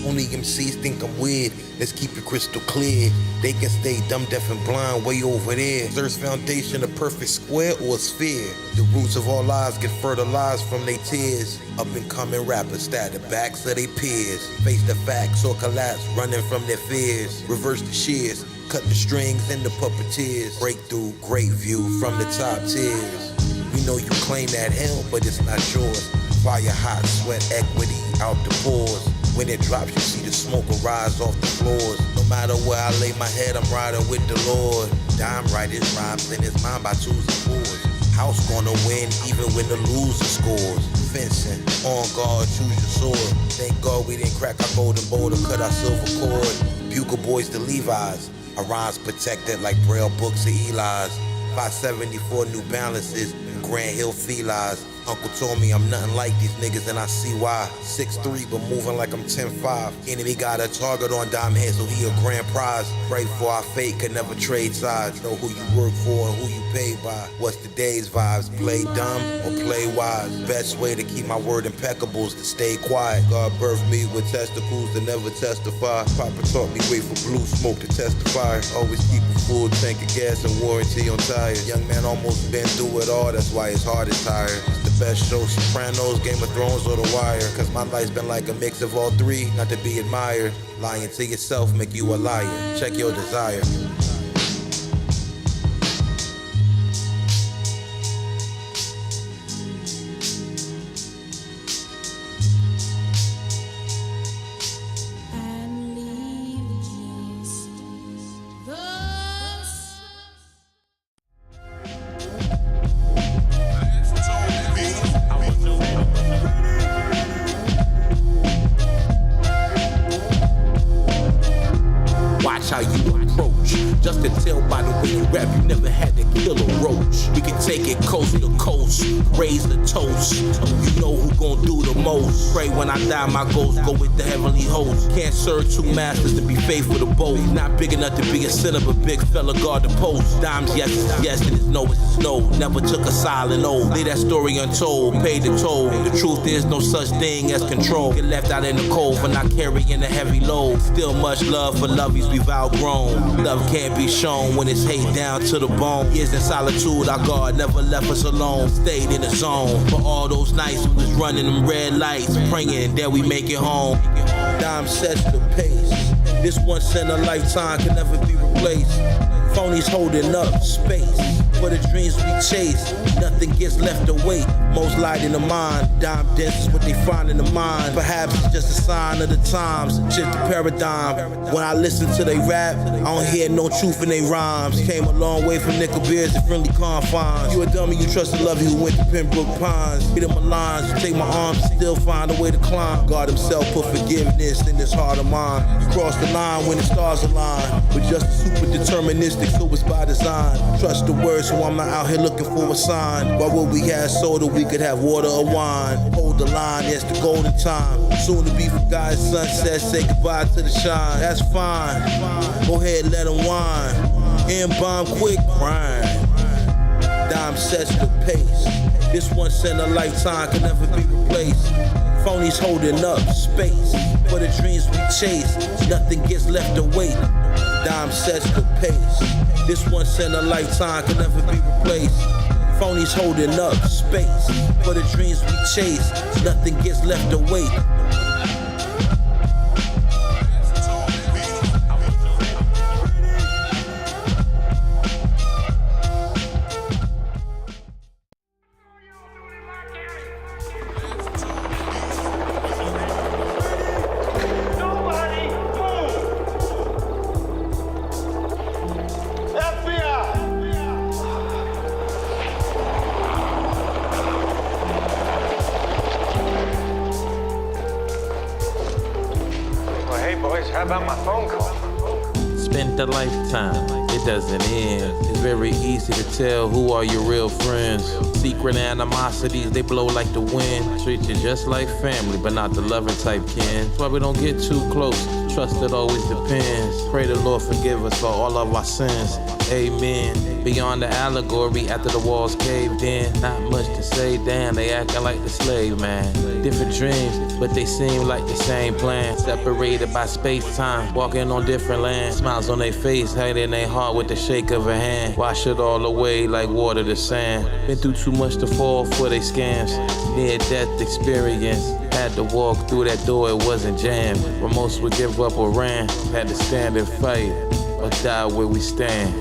Only MCs think I'm weird, let's keep it crystal clear. They can stay dumb, deaf, and blind way over there. Is Earth's foundation a perfect square or a sphere? The roots of all lies get fertilized from their tears. Up and coming rappers stab the backs of their peers. Face the facts or collapse, running from their fears. Reverse the shears, cut the strings and the puppeteers. Breakthrough, great view from the top tiers. We know you claim that hell, but it's not yours. Fire hot, sweat equity out the pores. When it drops, you see the smoke arise off the floors. No matter where I lay my head, I'm riding with the Lord. Dime writers rhymes in his mind by 2s and 4s. House gonna win even when the loser scores. Fencing, on guard, choose your sword. Thank God we didn't crack our golden bowl to cut our silver cord. Bugle boys to Levi's. Our rhymes protected like Braille books of Eli's. 574 New Balances, Grand Hill Felines. Uncle told me I'm nothing like these niggas and I see why. 6'3" but moving like I'm 10'5". Enemy got a target on Dime head, so he a grand prize. Pray for our fate, could never trade sides. Know who you work for and who you paid by. What's the day's vibes? Play dumb or play wise? Best way to keep my word impeccable is to stay quiet. God birthed me with testicles to never testify. Papa taught me wait for blue smoke to testify. Always keep a full tank of gas and warranty on tires. Young man almost been through it all, that's why his heart is tired. Best show, Sopranos, Game of Thrones, or The Wire. Cause my life's been like a mix of all 3, not to be admired. Lying to yourself make you a liar. Check your desire. How you approach Rap, you never had to kill a roach. We can take it coast to coast, raise the toast. You know who gon' do the most. Pray when I die, my ghost go with the heavenly host. Can't serve two masters to be faithful to both. Not big enough to be a sinner, but big fella guard the post. Dimes, yes, it's yes, and it's no, it's no. Never took a silent oath. Leave that story untold, paid the toll. The truth is no such thing as control. Get left out in the cold for not carrying a heavy load. Still much love for lovies we've outgrown. Love can't be shown when it's hate down to the bone. Years in solitude, our God never left us alone. Stayed in the zone for all those nights we was running them red lights, praying that we make it home. Dime sets the pace. This once in a lifetime can never be replaced. Phonies holding up space for the dreams we chase. Nothing gets left to wait. Most light in the mind. Dime dense is what they find in the mind. Perhaps it's just a sign of the times. Shift the paradigm. When I listen to they rap, I don't hear no truth in they rhymes. Came a long way from nickel beers to friendly confines. You a dummy, you trust the love who went to Pembroke Pines. Hit him my lines, you take my arms, still find a way to climb. God himself put forgiveness in this heart of mine. You cross the line when the stars align. But just super deterministic, so it's by design. Trust the word, so I'm not out here looking for a sign. Why would we have soda? We could have water or wine. Hold the line, it's the golden time. Soon to be forgotten sunset, say goodbye to the shine. That's fine. Go ahead, let them whine. M-bomb quick, grind. Dime sets the pace. This once in a lifetime can never be replaced. Phonies holding up space for the dreams we chase. Nothing gets left to wait. Dime sets the pace. This once in a lifetime can never be replaced. Phonies holding up space for the dreams we chase. Nothing gets left to wait. How about my phone call? Spent a lifetime, it doesn't end. It's very easy to tell who are your real friends. Secret animosities, they blow like the wind. Treat you just like family, but not the loving type kin. That's why we don't get too close. Trust it always depends. Pray the Lord forgive us for all of our sins. Amen. Beyond the allegory, after the walls caved in, not much to say, damn, they acting like the slave man. Different dreams, but they seem like the same plan. Separated by space-time, walking on different lands. Smiles on their face, hiding their heart with the shake of a hand. Wash it all away like water to sand. Been through too much to fall for they scams. Near-death experience. Had to walk through that door, it wasn't jammed. Where most would give up or ran. Had to stand and fight, or die where we stand.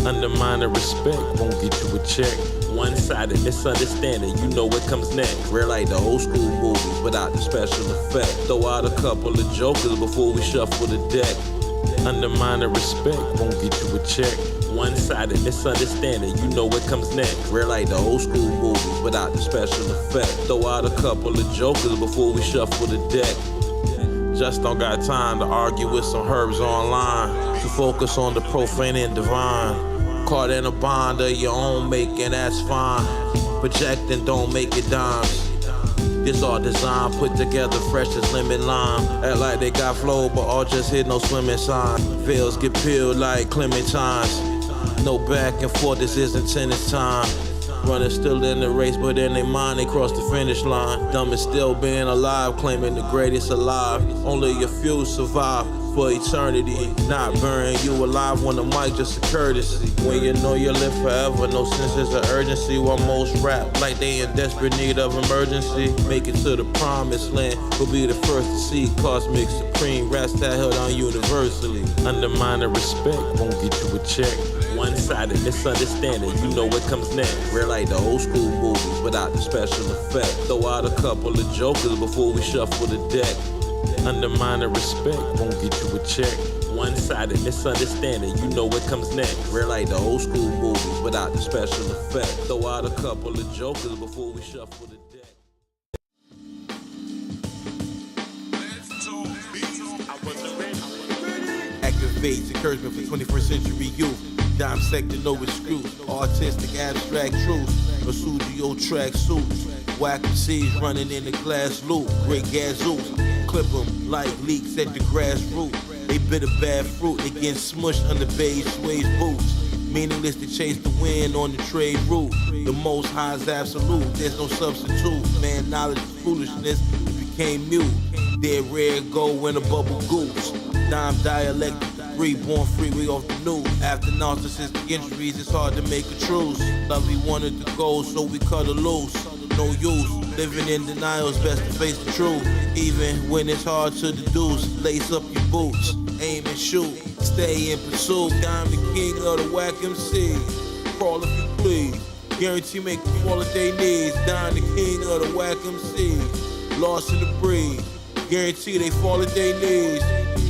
Undermining respect won't get you a check. One-sided misunderstanding, you know what comes next. Rare like the old school movies without the special effect. Throw out a couple of jokers before we shuffle the deck. Undermining respect won't get you a check. One-sided misunderstanding, you know what comes next. Rare like the old school movies without the special effect. Throw out a couple of jokers before we shuffle the deck. Just don't got time to argue with some herbs online. To focus on the profane and divine. Caught in a bond of your own making, that's fine. Projecting don't make it dimes. This all design put together fresh as lemon lime. Act like they got flow, but all just hit no swimming sign. Veils get peeled like clementines. No back and forth, this isn't tennis time. Running still in the race, but in their mind they cross the finish line. Dumb is still being alive, claiming the greatest alive. Only a few survive for eternity. Not burying you alive when the mic just a courtesy. When you know you live forever, no sense is of urgency. While most rap like they in desperate need of emergency. Make it to the promised land, we'll be the first to see cosmic supreme. Rats that held on universally. Undermining respect won't get you a check. One-sided misunderstanding, you know what comes next. Rare like the old school movies without the special effect. Throw out a couple of jokers before we shuffle the deck. Undermining respect won't get you a check. One-sided misunderstanding, you know what comes next. Rare like the old school movies without the special effect. Throw out a couple of jokers before we shuffle the deck. Activates encouragement for 21st century youth. Dissecting over screws, artistic abstract truths. A studio track suits. Whack MCs running in the glass loop. Great gazooks, clip them like leaks at the grassroots. They bit a bad fruit, they get smushed under beige suede boots. Meaningless to chase the wind on the trade route. The most high is absolute, there's no substitute. Man, knowledge is foolishness, it became mute. Dead rare go in a bubble goose. Dime dialectic debris, born free, we off the news. After narcissistic injuries, it's hard to make a truce. Love we wanted to go, so we cut her loose. No use, living in denial is best to face the truth. Even when it's hard to deduce, lace up your boots, aim and shoot, stay in pursuit. I'm the king of the whack MC. Crawl if you please, guarantee make them fall at their knees. I'm the king of the whack MC. Lost in the breeze, guarantee they fall at their knees.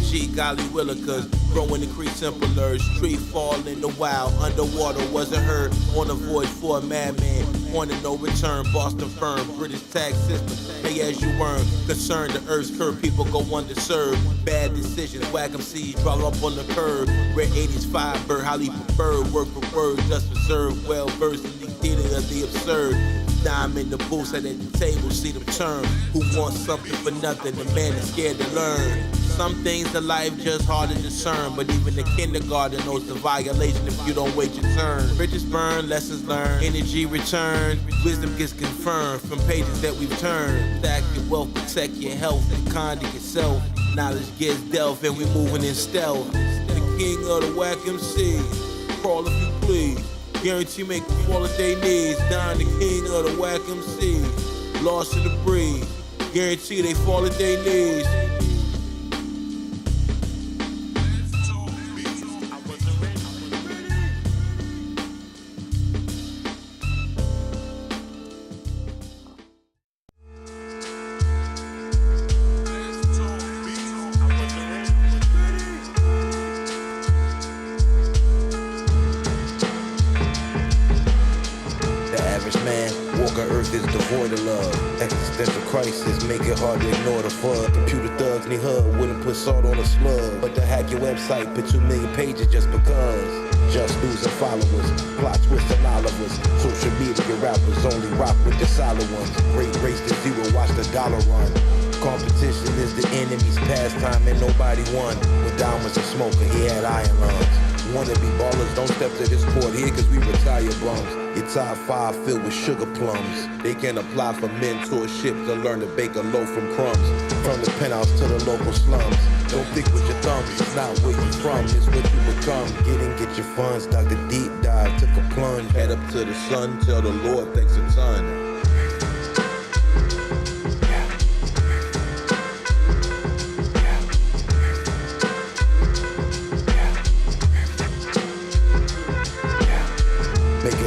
She golly willing, cause growing the creek simple urge. Tree fall in the wild, underwater wasn't heard. On a voyage for a madman, on a no return. Boston firm, British tax system, pay as you earn. Concerned the earth's curve, people go underserved. Bad decisions, whack MCs, drop up on the curb. Red 80s firebird, highly preferred. Word for word, just reserved. Well versed in the theater of the absurd. Now I'm in the booth, sat at the table, see them turn. Who wants something for nothing? The man is scared to learn. Some things in life just hard to discern, but even the kindergarten knows the violation if you don't wait your turn. Bridges burn, lessons learned, energy returned, wisdom gets confirmed from pages that we've turned. Stack your wealth, protect your health, and conduct yourself. Knowledge gets delved and we moving in stealth. The king of the whack MC, crawl if you please. Guarantee make them fall at their knees. Don the king of the whack MC, lost in the breeze. Guarantee they fall at their knees. Crisis, make it hard to ignore the FUD. Computer thugs need HUD, wouldn't put salt on a slug. But to hack your website, put 2 million pages just because. Just losing followers, plot twisting Olivers. Social media rappers only rock with the solid ones. Great race to zero, watch the dollar run. Competition is the enemy's pastime and nobody won. When Dom was a smoker, he had iron lungs. Wanna be ballers, don't step to this court here cause we retire bums. Your top 5 filled with sugar plums. They can apply for mentorship to learn to bake a loaf from crumbs. From the penthouse to the local slums. Don't think with your thumbs, it's not where you from, it's what you become. Get your funds, Dr. Deep Dive, took a plunge. Head up to the sun, tell the Lord thanks a ton.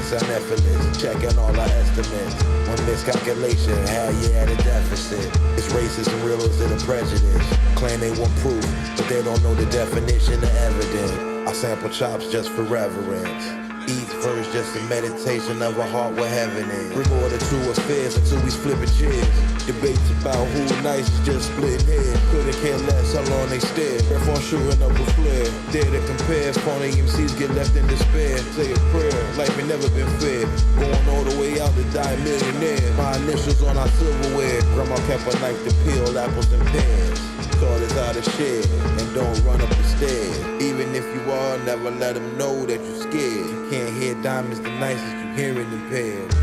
Sound effortless, checking all our estimates. One miscalculation, had you at a deficit. It's racism, realism, and prejudice. Claim they want proof, but they don't know the definition of evidence. I sample chops just for reverence. Each verse just a meditation of a heart where heaven is. Bring order to affairs until we flipping chairs. Debates about who nice is just splitting heads. Couldn't care less how long they stare. Breath on shooting up a flare. Dare to compare, phony MCs get left in despair. Say a prayer, life ain't never been fair. Going all the way out to die a millionaire. My initials on our silverware. Grandma kept a knife to peel apples and pears. Taught us how to share and don't run up the stairs. Even if you are, never let them know that you're scared. You can't hear diamonds the nicest, you hearing impaired.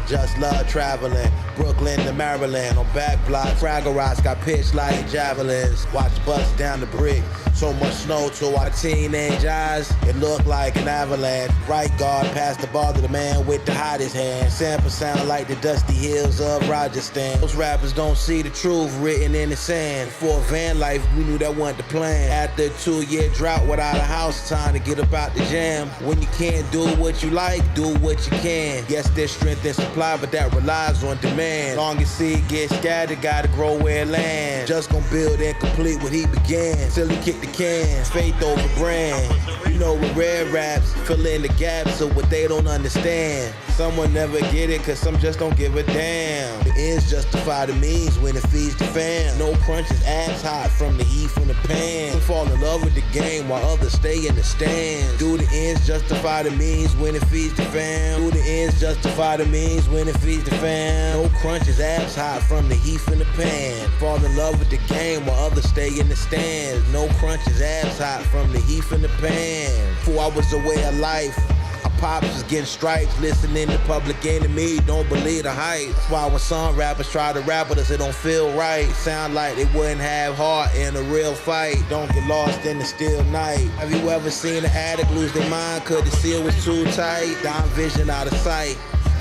Just love traveling, Brooklyn to Maryland. On back block, Fraggle Rocks got pitched like javelins. Watch bust down the brick, So much snow to our teenage eyes, it looked like an avalanche. Right guard passed the ball to the man with the hottest hand. Sample sound like the dusty hills of Rajasthan. Those rappers don't see the truth written in the sand. For van life, we knew that wasn't the plan. After a 2-year drought without a house, time to get up out the jam. When you can't do what you like, do what you can. Yes, there's strength and supply, but that relies on demand. Long as seed gets scattered, gotta grow where it lands. Just gonna build and complete what he began. Till he kicked the can, faith over brand. You know, with rare raps, fill in the gaps of what they don't understand. Some will never get it, cause some just don't give a damn. The ends justify the means when it feeds the fam. No crunches, abs hot from the heat from the pan. Some fall in love with the game while others stay in the stands. Do the ends justify the means when it feeds the fam? Do the ends justify the means when it feeds the fam? No crunches, abs hot from the heat from the pan. Fall in love with the game while others stay in the stands. No crunches, abs hot from the heat from the pan. 4 hours away of life. Pops is getting stripes, listening to Public Enemy, don't believe the hype. That's why when some rappers try to rap with us, it don't feel right. Sound like they wouldn't have heart in a real fight. Don't get lost in the still night. Have you ever seen an addict lose their mind cause the seal was too tight? Down vision out of sight.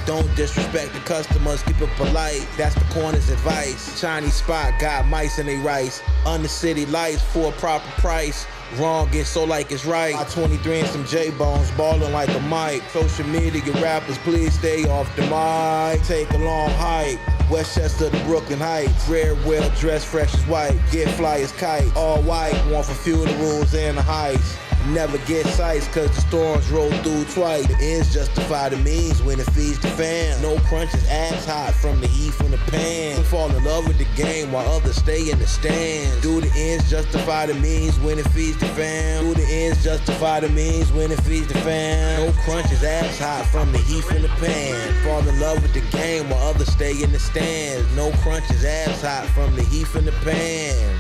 Don't disrespect the customers, keep it polite. That's the corner's advice. Chinese spot got mice in they rice. Under city lights for a proper price. Wrong gets so like it's right. I 23 and some J-Bones, ballin' like a mic. Social media rappers, please stay off the mic. Take a long hike. Westchester to Brooklyn Heights. Rare, well dressed, fresh as white. Get fly as kite. All white, one for funerals and the heights. Never get sights cause the storms roll through twice. The ends justify the means when it feeds the fam. No crunches, abs hot from the heat from the pan. Some fall in love with the game while others stay in the stands. Do the ends justify the means when it feeds the fam? Do the ends justify the means when it feeds the fam? No crunches, abs hot from the heat from the pan. Fall in love with the game while others stay in the stands. No crunches, abs hot from the heat from the pan.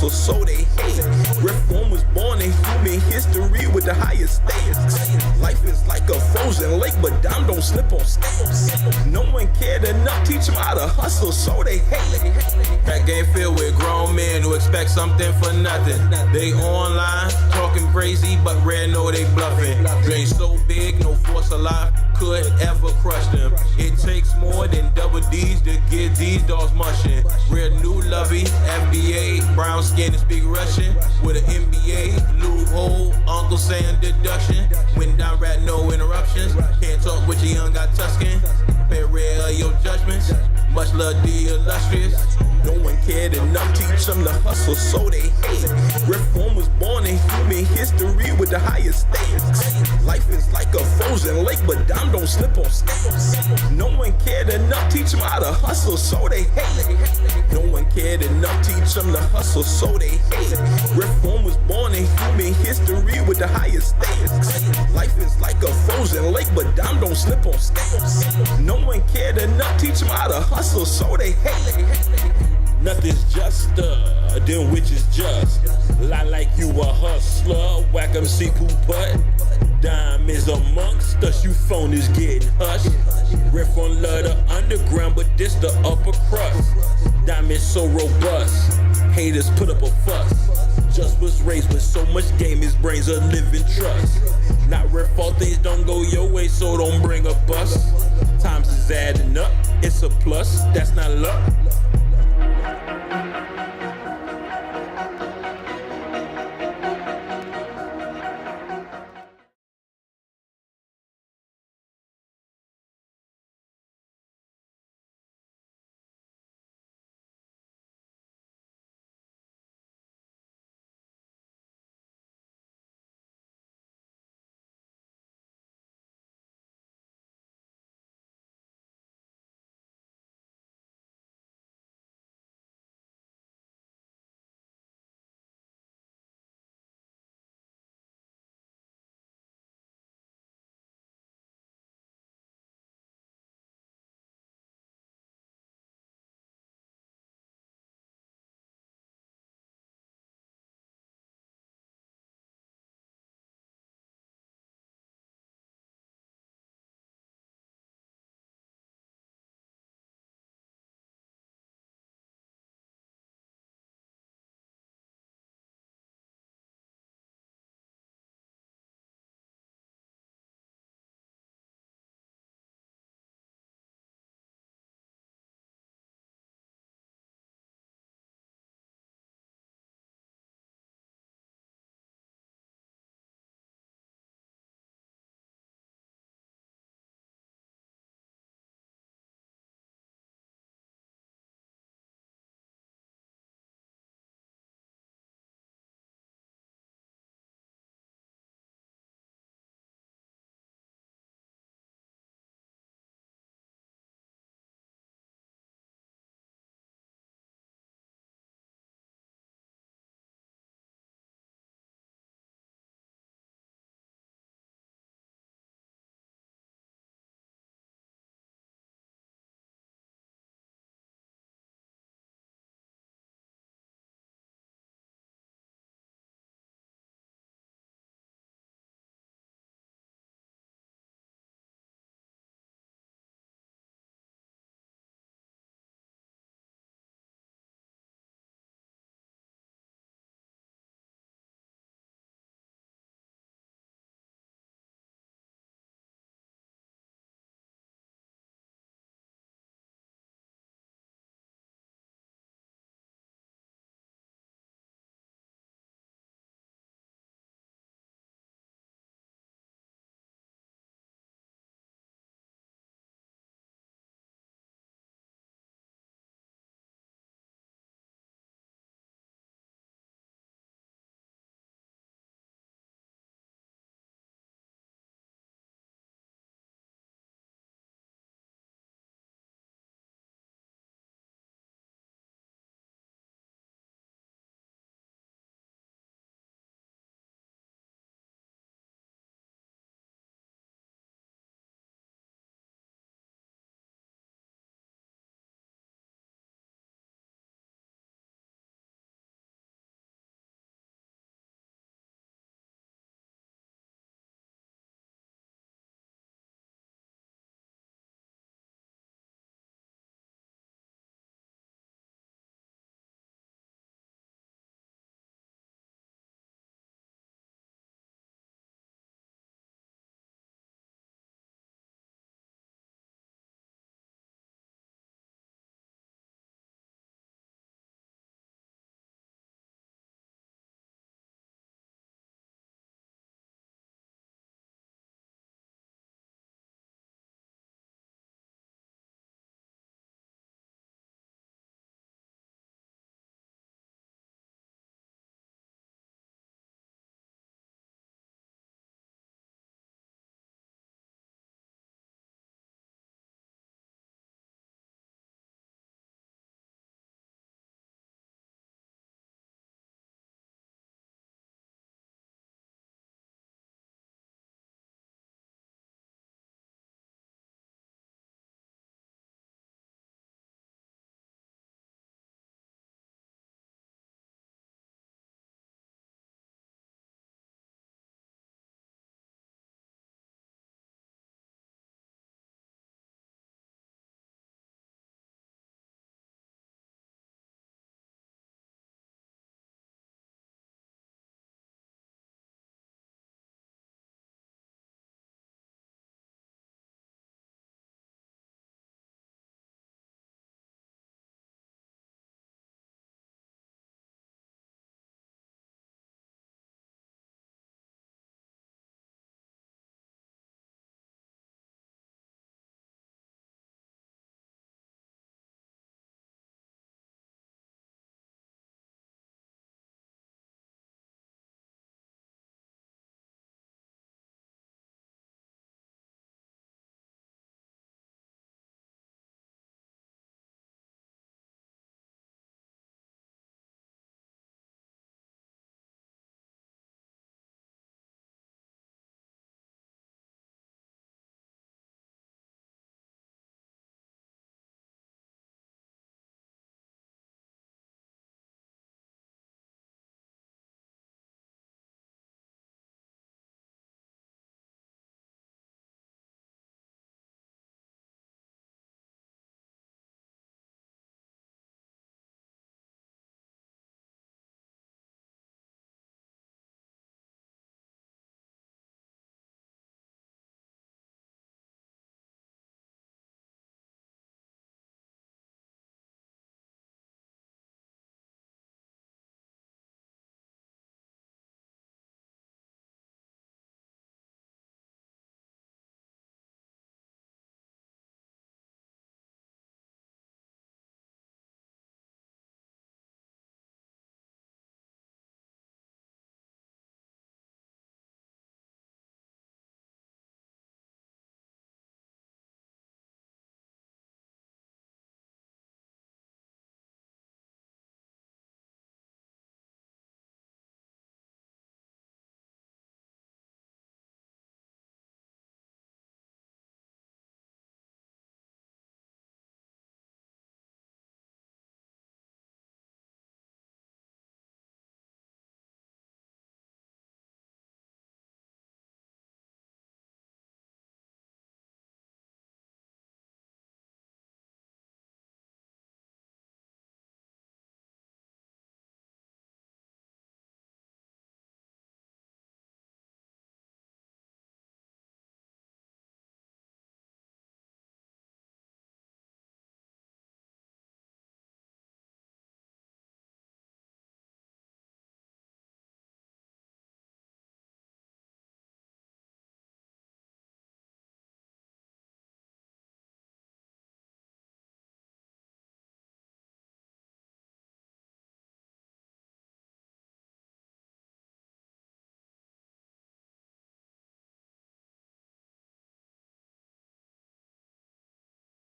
So they hate. Reform was born in human history with the highest stakes. Life is like a frozen lake, but dime don't slip on stakes. No one cared enough, teach them how to hustle, so they hate. That game filled with grown men who expect something for nothing. They online, talking crazy, but rare know they bluffing. Dream so big, no force alive could ever crush them. It takes more than double D's to get these dogs mushing. Real new lovey, FBA, brown skin and speak Russian. With an MBA, loophole, Uncle Sam deduction. When down rat, no interruptions. Can't talk with your young got Tuscan. Pay rare your judgments. Much love the illustrious. No one cared enough, teach them to hustle, so they hate. Reform was born in human history with the highest stakes. Life is like a frozen lake, but dime don't slip on stakes. No one cared enough, teach them how to hustle, so they hate. No one cared enough, teach them to hustle, so they hate. Reform was born in human history with the highest stakes. Life is like a frozen lake, but dime don't slip on stakes. No one cared enough, teach them how to hustle, so they hate. Nothing's juster than which is just. Lie like you a hustler, whack 'em see poo putt. Dime is amongst us, you phonies getting hushed. Riff on love the underground, but this the upper crust. Dime is so robust, haters put up a fuss. Just was raised with so much game, his brains a living trust. Not rare fault things don't go your way, so don't bring up us. Times is adding up, it's a plus, that's not luck.